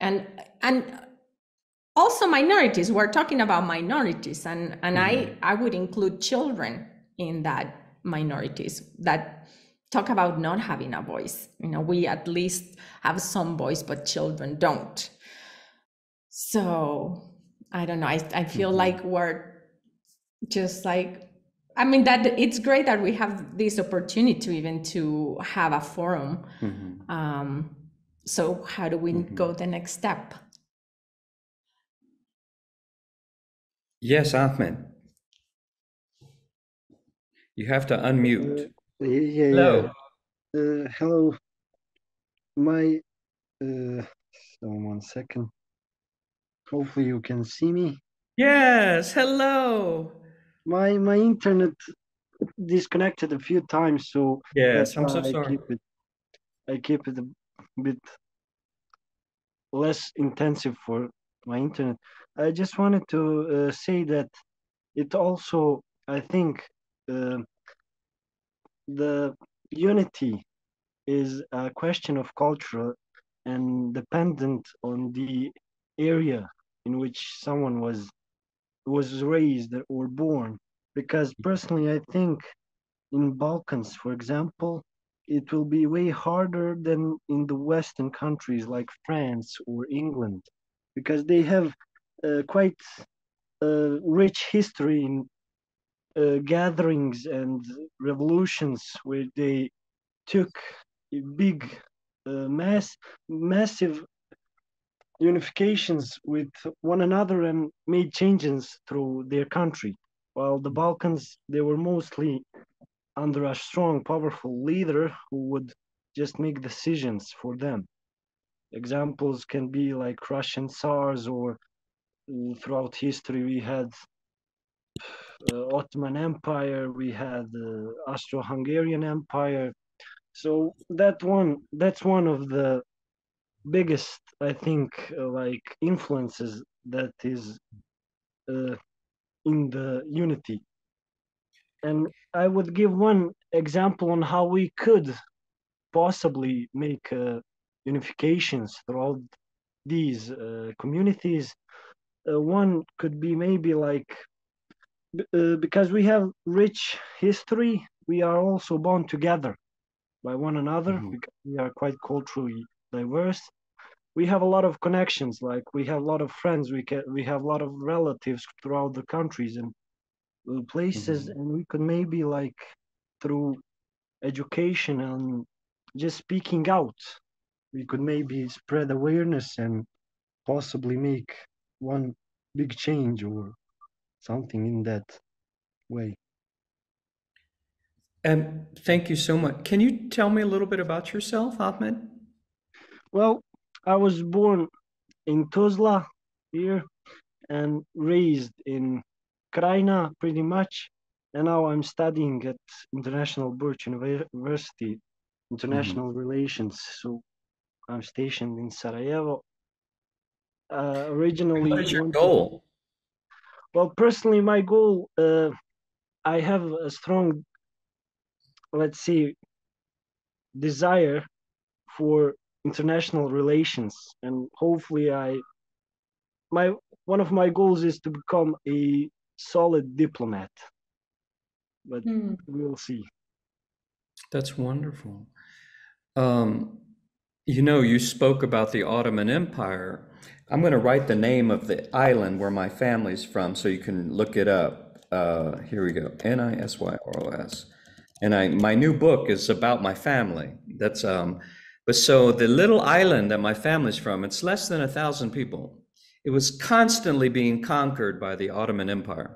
And also minorities. We're talking about minorities, and mm-hmm. I would include children in that minorities that talk about not having a voice. We at least have some voice, but children don't. So I don't know. I feel mm-hmm. like we're just like, that it's great that we have this opportunity to even to have a forum. Mm-hmm. So how do we mm-hmm. go the next step? Yes, Ahmed. You have to unmute. Hello. Hello. My, so 1 second. Hopefully you can see me. Yes, hello. My internet disconnected a few times, so yes, I'm so sorry. I keep it a bit less intensive for my internet. I just wanted to say that it also, I think, the unity is a question of culture and dependent on the area in which someone was raised or born. Because personally, I think in Balkans, for example, it will be way harder than in the Western countries like France or England, because they have quite a rich history in gatherings and revolutions where they took big, massive unifications with one another and made changes through their country. While the Balkans, they were mostly under a strong, powerful leader who would just make decisions for them. Examples can be like Russian Tsars, or throughout history we had Ottoman Empire, we had the Austro-Hungarian Empire. So that's one of the biggest, I think, like influences that is in the unity. And I would give one example on how we could possibly make unifications throughout these communities. One could be maybe like, because we have rich history, we are also bound together by one another, because we are quite culturally diverse. We have a lot of connections, like we have a lot of friends, we have a lot of relatives throughout the countries and places, and we could maybe like through education and just speaking out, we could maybe spread awareness and possibly make one big change or something in that way. And thank you so much. Can you tell me a little bit about yourself, Ahmed? Well, I was born in Tuzla here and raised in Krajina pretty much. And now I'm studying at International BiH University, International Relations. So I'm stationed in Sarajevo. Originally, what is your goal? Well, personally, my goal, I have a strong, let's see, desire for international relations, and hopefully one of my goals is to become a solid diplomat, but we'll see. That's wonderful. You know, you spoke about the Ottoman Empire. I'm going to write the name of the island where my family's from so you can look it up. Here we go, Nisyoros. And my new book is about my family. That's but so the little island that my family's from, it's less than 1,000 people. It was constantly being conquered by the Ottoman Empire.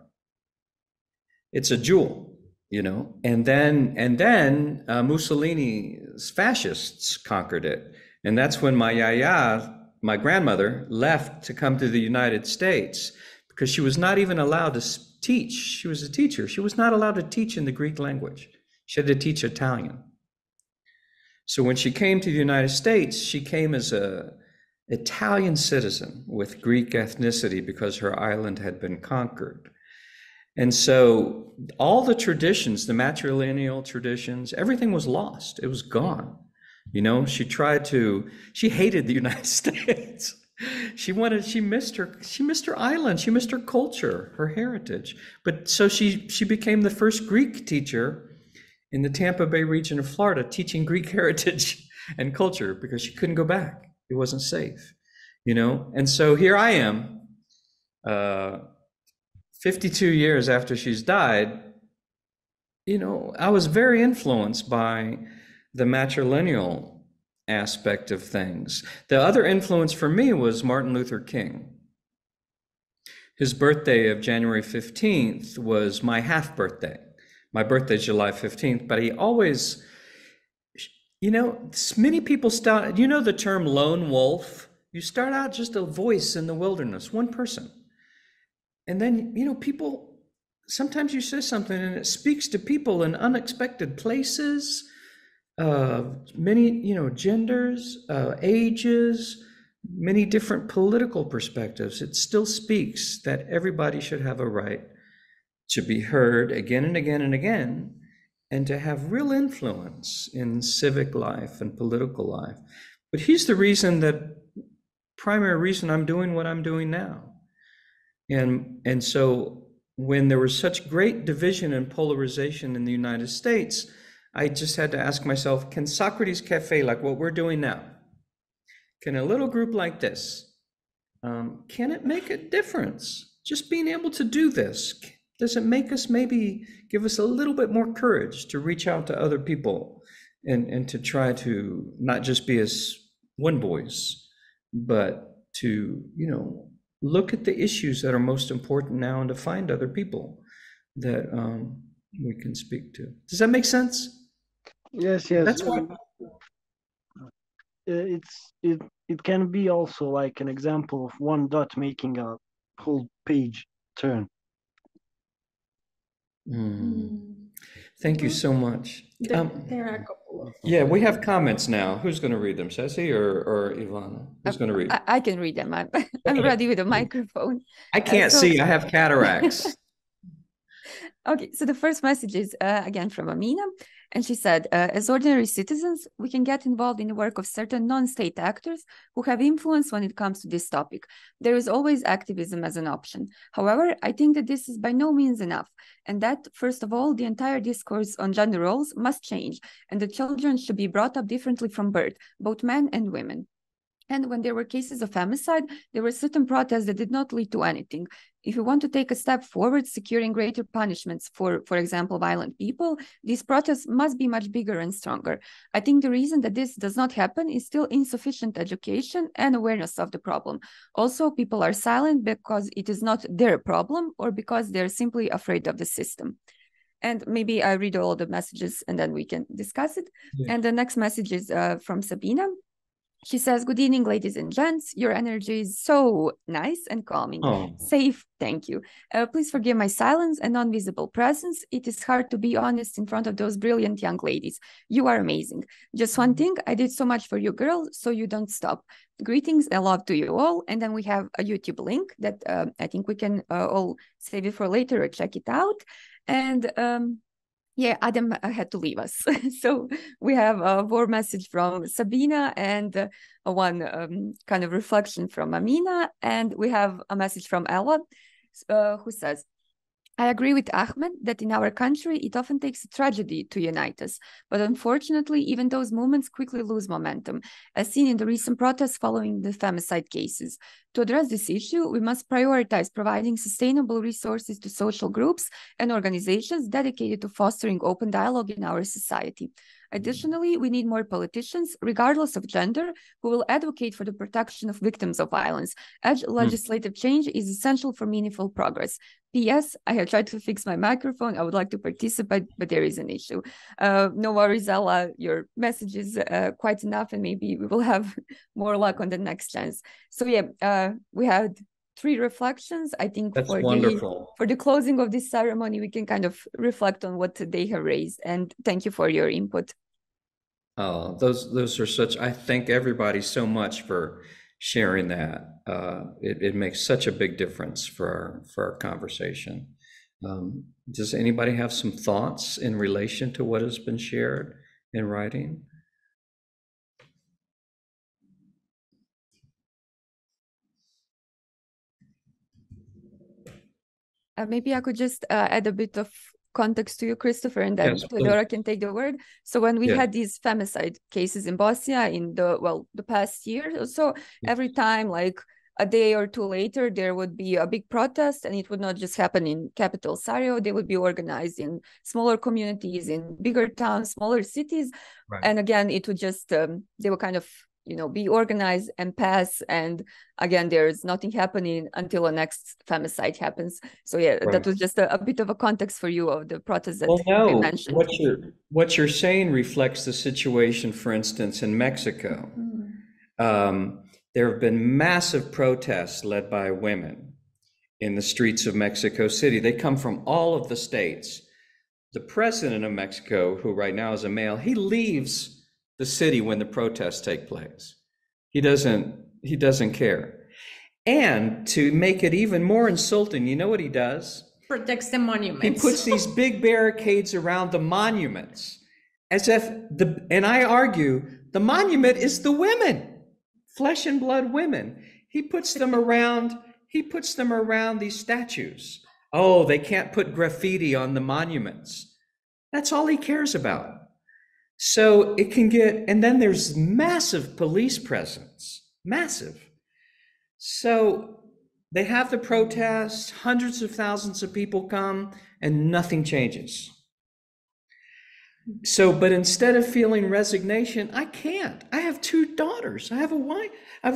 It's a jewel, you know. And then Mussolini's fascists conquered it. And that's when my yaya, my grandmother, left to come to the United States because she was not even allowed to teach. She was a teacher. She was not allowed to teach in the Greek language. She had to teach Italian. So when she came to the United States, she came as an Italian citizen with Greek ethnicity because her island had been conquered. And so all the traditions, the matrilineal traditions, everything was lost. It was gone. You know, she hated the United States. She missed her island. She missed her culture, her heritage. But so she became the first Greek teacher in the Tampa Bay region of Florida, teaching Greek heritage and culture because she couldn't go back. It wasn't safe, you know? And so here I am, 52 years after she's died. You know, I was very influenced by the matrilineal aspect of things. The other influence for me was Martin Luther King. His birthday of January 15th was my half birthday. My birthday's July 15th, but he always, you know, many people start, you know the term lone wolf? You start out just a voice in the wilderness, one person. And then, you know, people, sometimes you say something and it speaks to people in unexpected places, many, you know, genders, ages, many different political perspectives. It still speaks that everybody should have a right to be heard again and again and again, and to have real influence in civic life and political life. But he's the reason primary reason I'm doing what I'm doing now. And so when there was such great division and polarization in the United States, I just had to ask myself, can Socrates Café, like what we're doing now, can a little group like this, can it make a difference? Just being able to do this, does it make us maybe give us a little bit more courage to reach out to other people and to try to not just be as one voice, but to, look at the issues that are most important now and to find other people that we can speak to. Does that make sense? Yes. That's why it can be also like an example of one dot making a whole page turn. Thank you so much. There are a couple of. Yeah, we have comments now. Who's going to read them, Ceci or Ivana? Who's going to read? I can read them. I'm ready with a microphone. I can't see. I have cataracts. Okay, so the first message is again from Amina, and she said, as ordinary citizens, we can get involved in the work of certain non-state actors who have influence when it comes to this topic. There is always activism as an option. However, I think that this is by no means enough, and that, first of all, the entire discourse on gender roles must change, and the children should be brought up differently from birth, both men and women. And when there were cases of femicide, there were certain protests that did not lead to anything. If we want to take a step forward, securing greater punishments for example, violent people, these protests must be much bigger and stronger. I think the reason that this does not happen is still insufficient education and awareness of the problem. Also, people are silent because it is not their problem or because they're simply afraid of the system. And maybe I read all the messages and then we can discuss it. Yeah. And the next message is from Sabina. She says, good evening, ladies and gents. Your energy is so nice and calming. Oh. Safe, thank you. Please forgive my silence and non-visible presence. It is hard to be honest in front of those brilliant young ladies. You are amazing. Just one thing, I did so much for you, girl, so you don't stop. Greetings and love to you all. And then we have a YouTube link that I think we can all save it for later or check it out. And yeah, Adam had to leave us. So we have a more message from Sabina and one kind of reflection from Amina. And we have a message from Ella who says, I agree with Ahmed that in our country, it often takes a tragedy to unite us. But unfortunately, even those movements quickly lose momentum, as seen in the recent protests following the femicide cases. To address this issue, we must prioritize providing sustainable resources to social groups and organizations dedicated to fostering open dialogue in our society. Additionally, we need more politicians, regardless of gender, who will advocate for the protection of victims of violence. Legislative change is essential for meaningful progress. P.S. I have tried to fix my microphone. I would like to participate, but there is an issue. No worries, Ella. Your message is quite enough, and maybe we will have more luck on the next chance. So yeah, we had 3 reflections. I think that's wonderful. For the closing of this ceremony, we can kind of reflect on what they have raised. And thank you for your input. Oh, those are such, I thank everybody so much for sharing that. It makes such a big difference for our conversation. Does anybody have some thoughts in relation to what has been shared in writing? Maybe I could just add a bit of context to you, Christopher, and then Theodora can take the word. So when we had these femicide cases in Bosnia in the past year or so, every time, like a day or two later, there would be a big protest, and it would not just happen in capital Sarajevo. They would be organized in smaller communities, in bigger towns, smaller cities. Right. And again, it would just, they would kind of, be organized and pass. And again, there's nothing happening until the next femicide happens. So yeah, right. That was just a bit of a context for you of the protest that we mentioned. What you're saying reflects the situation, for instance, in Mexico. Mm-hmm. There have been massive protests led by women in the streets of Mexico City. They come from all of the states. The president of Mexico, who right now is a male, he leaves the city when the protests take place. He doesn't care. And to make it even more insulting, you know what he does? Protects the monuments. He puts these big barricades around the monuments, as if and I argue, the monument is the women, flesh and blood women. He puts them around these statues. Oh, they can't put graffiti on the monuments. That's all he cares about. So it can get, and then there's massive police presence, massive. So they have the protests, hundreds of thousands of people come, and nothing changes. So, but instead of feeling resignation, I can't. I have 2 daughters. I have a wife. I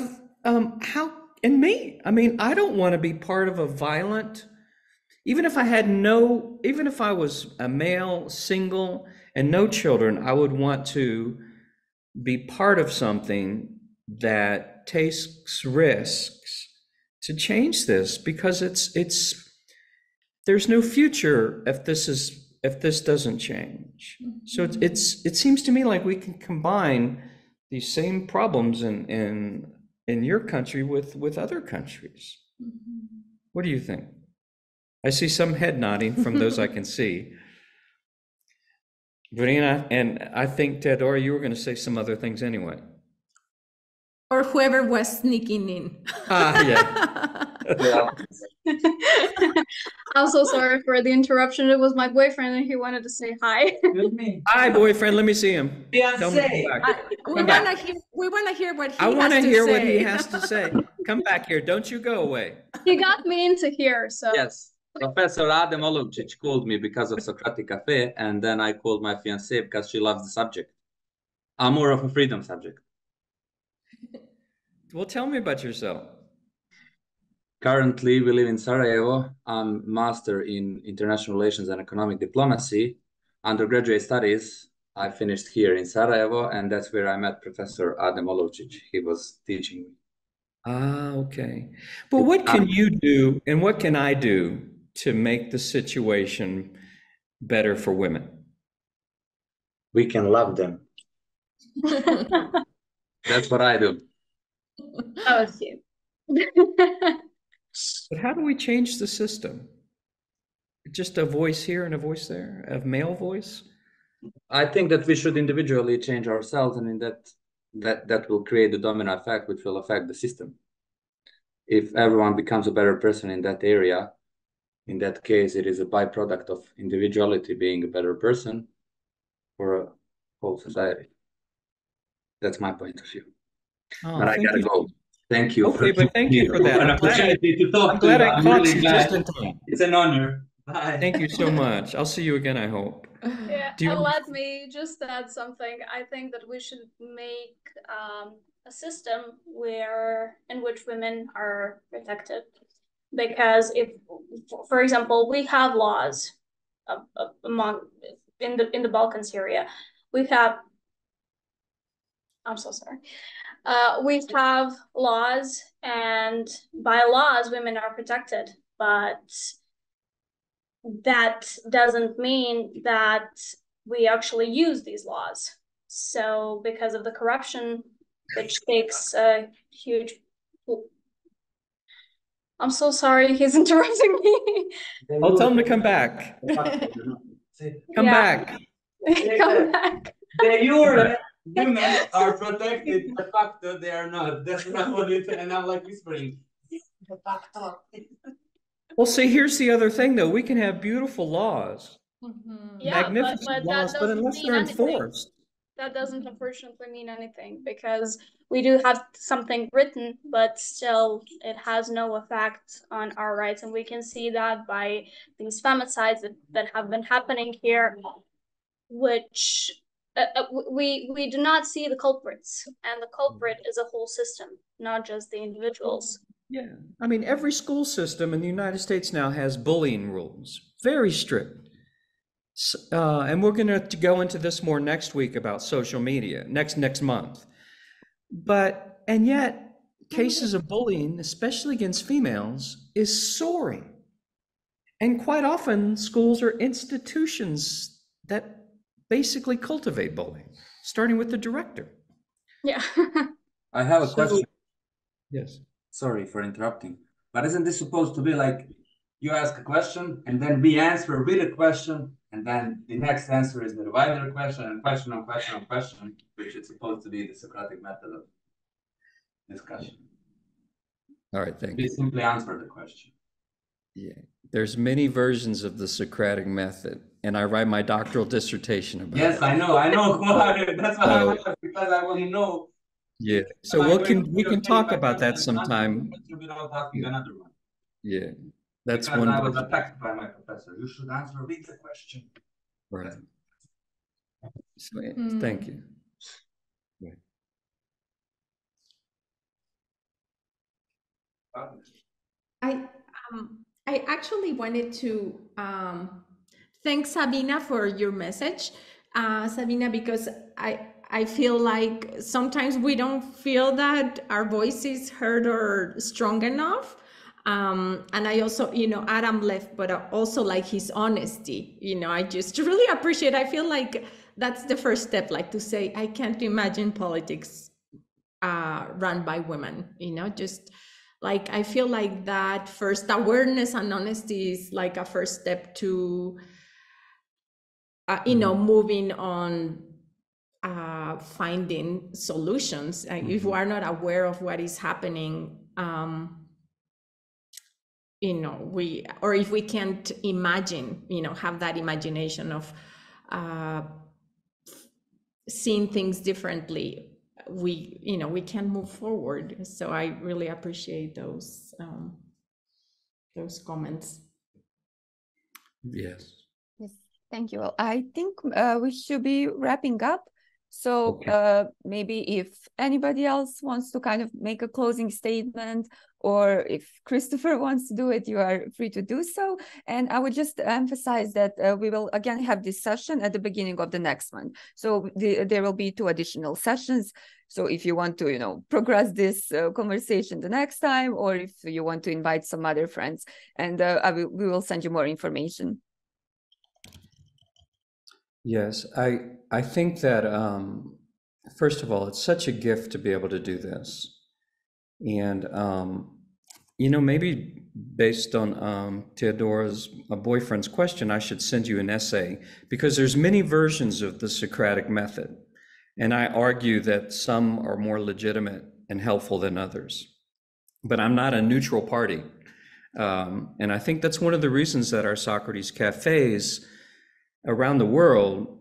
mean, I don't want to be part of a violent, even if I was a male, single, and no children, I would want to be part of something that takes risks to change this, because there's no future if this doesn't change. So it seems to me like we can combine these same problems in your country with other countries. What do you think? I see some head nodding from those I can see. Verena, and I think, Teodora, you were going to say some other things anyway. Or whoever was sneaking in. Yeah. I'm so sorry for the interruption. It was my boyfriend and he wanted to say hi. Hi, boyfriend. Let me see him. We want to hear what he has to say. I want to hear what he has to say. Come back here. Don't you go away. He got me into here, so. Yes. Professor Ologic called me because of Socrates Café, and then I called my fiancée because she loves the subject. I'm more of a freedom subject. Well, tell me about yourself. Currently, we live in Sarajevo. I'm master in international relations and economic diplomacy. Undergraduate studies, I finished here in Sarajevo, and that's where I met Professor Ologic. He was teaching me. Ah, okay. But what can you do and what can I do to make the situation better for women? We can love them. That's what I do. Oh, it's you. But how do we change the system? Just a voice here and a voice there, a male voice? I think that we should individually change ourselves, and in that will create the domino effect, which will affect the system. If everyone becomes a better person in that area, in that case, it is a byproduct of individuality being a better person for a whole society. That's my point of view. Oh, but I gotta go. Thank you. Okay, but thank you for that. I'm glad I caught you just in time. It's an honor. Bye. Thank you so much. I'll see you again, I hope. Yeah, and let me just add something. I think that we should make a system in which women are protected. Because if, for example, we have laws in the Balkans area, we have. I'm so sorry. We have laws, and by laws, women are protected, but that doesn't mean that we actually use these laws. So because of the corruption, which takes a huge... I'm so sorry, he's interrupting me. I'll tell him to come back. Come back. Come back. Women are protected, de facto they are not. That's not what it is, and I'm like whispering. Well, see, here's the other thing, though. We can have beautiful laws, magnificent laws, but unless they're enforced. That doesn't unfortunately mean anything, because we do have something written, but still it has no effect on our rights. And we can see that by these femicides that have been happening here, which we do not see the culprits, and the culprit is a whole system, not just the individuals. Yeah, I mean, every school system in the United States now has bullying rules, very strict. And we're going to go into this more next week about social media, next month. And yet, cases of bullying, especially against females, is soaring. And quite often, schools are institutions that basically cultivate bullying, starting with the director. Yeah. I have a question. Yes. Sorry for interrupting, but isn't this supposed to be like you ask a question, and then we answer with a question, and then the next answer is the wider question, and question on question on question, which is supposed to be the Socratic method of discussion. All right, thank you. you. Simply answer the question. Yeah, there's many versions of the Socratic method, and I write my doctoral dissertation about it. Yes, I know. That's why I laugh, because I want to know. Yeah, so we can talk about that sometime. Without asking another one. Yeah, that's because one. I was attacked by my professor. You should answer with the question. Right. So, thank you. Right. I actually wanted to thank Sabina for your message, Sabina, because I feel like sometimes we don't feel that our voice is heard or strong enough. And I also, Adam left, but also like his honesty, I just really appreciate, I feel like that's the first step, like to say, I can't imagine politics run by women, just like, I feel like that first awareness and honesty is like a first step to, moving on, finding solutions. If we are not aware of what is happening, or if we can't imagine, have that imagination of seeing things differently, we can move forward. So I really appreciate those comments. Yes. Yes, thank you. Well, I think we should be wrapping up. So maybe if anybody else wants to kind of make a closing statement, or if Christopher wants to do it, you are free to do so. And I would just emphasize that we will again have this session at the beginning of the next one. So there will be 2 additional sessions. So if you want to, progress this conversation the next time, or if you want to invite some other friends, and we will send you more information. Yes, I think that, first of all, it's such a gift to be able to do this. And, maybe based on Theodora's boyfriend's question, I should send you an essay, because there's many versions of the Socratic method. And I argue that some are more legitimate and helpful than others. But I'm not a neutral party. And I think that's one of the reasons that our Socrates cafes around the world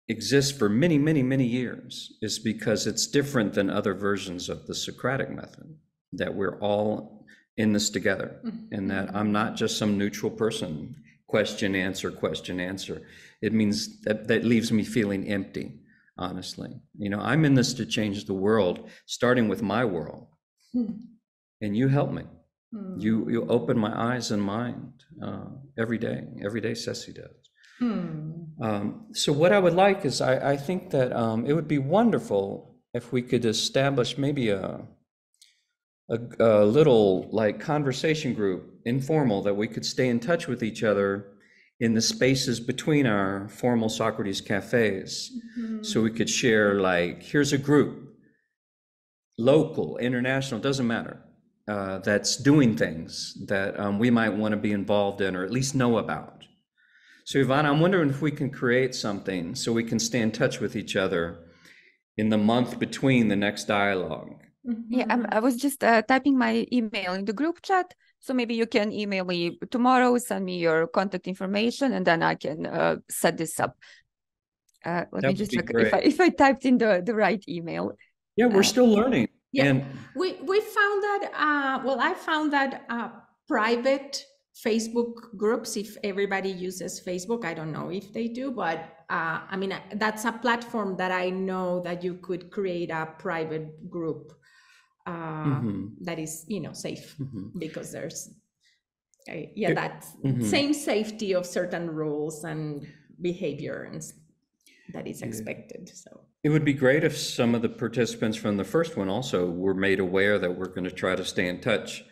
exist for many, many, many years, is because it's different than other versions of the Socratic method, that we're all in this together, and that I'm not just some neutral person, question, answer, question, answer. It means that leaves me feeling empty, honestly. I'm in this to change the world, starting with my world. And you help me. You open my eyes and mind every day. Every day Ceci does. So what I would like is, I think that it would be wonderful if we could establish maybe a little like conversation group, informal, that we could stay in touch with each other in the spaces between our formal Socrates cafes. So we could share, like, here's a group, local, international, doesn't matter, that's doing things that we might want to be involved in, or at least know about. So Ivana, I'm wondering if we can create something so we can stay in touch with each other in the month between the next dialogue. Yeah, I was just typing my email in the group chat. So maybe you can email me tomorrow, send me your contact information, and then I can set this up. Let me just check if I typed in the right email. Yeah, we're still learning. Yeah, and we found that, I found that private Facebook groups, if everybody uses Facebook, I don't know if they do, but that's a platform that I know that you could create a private group that is, safe, because there's, that same safety of certain rules and behavior and that is expected. So it would be great if some of the participants from the first one also were made aware that we're going to try to stay in touch.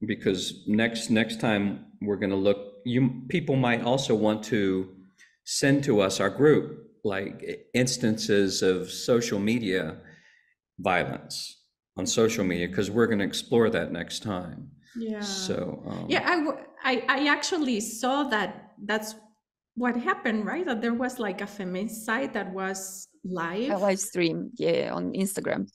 Because next time we're going to look, people might also want to send to us, our group, like instances of social media violence on social media, because we're going to explore that next time. Yeah. So I actually saw that that's what happened, right? That there was like a feminist site that was live. A live stream, yeah, on Instagram.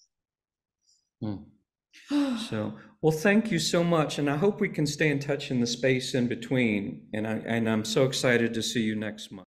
So, well, thank you so much. And I hope we can stay in touch in the space in between. And I'm so excited to see you next month.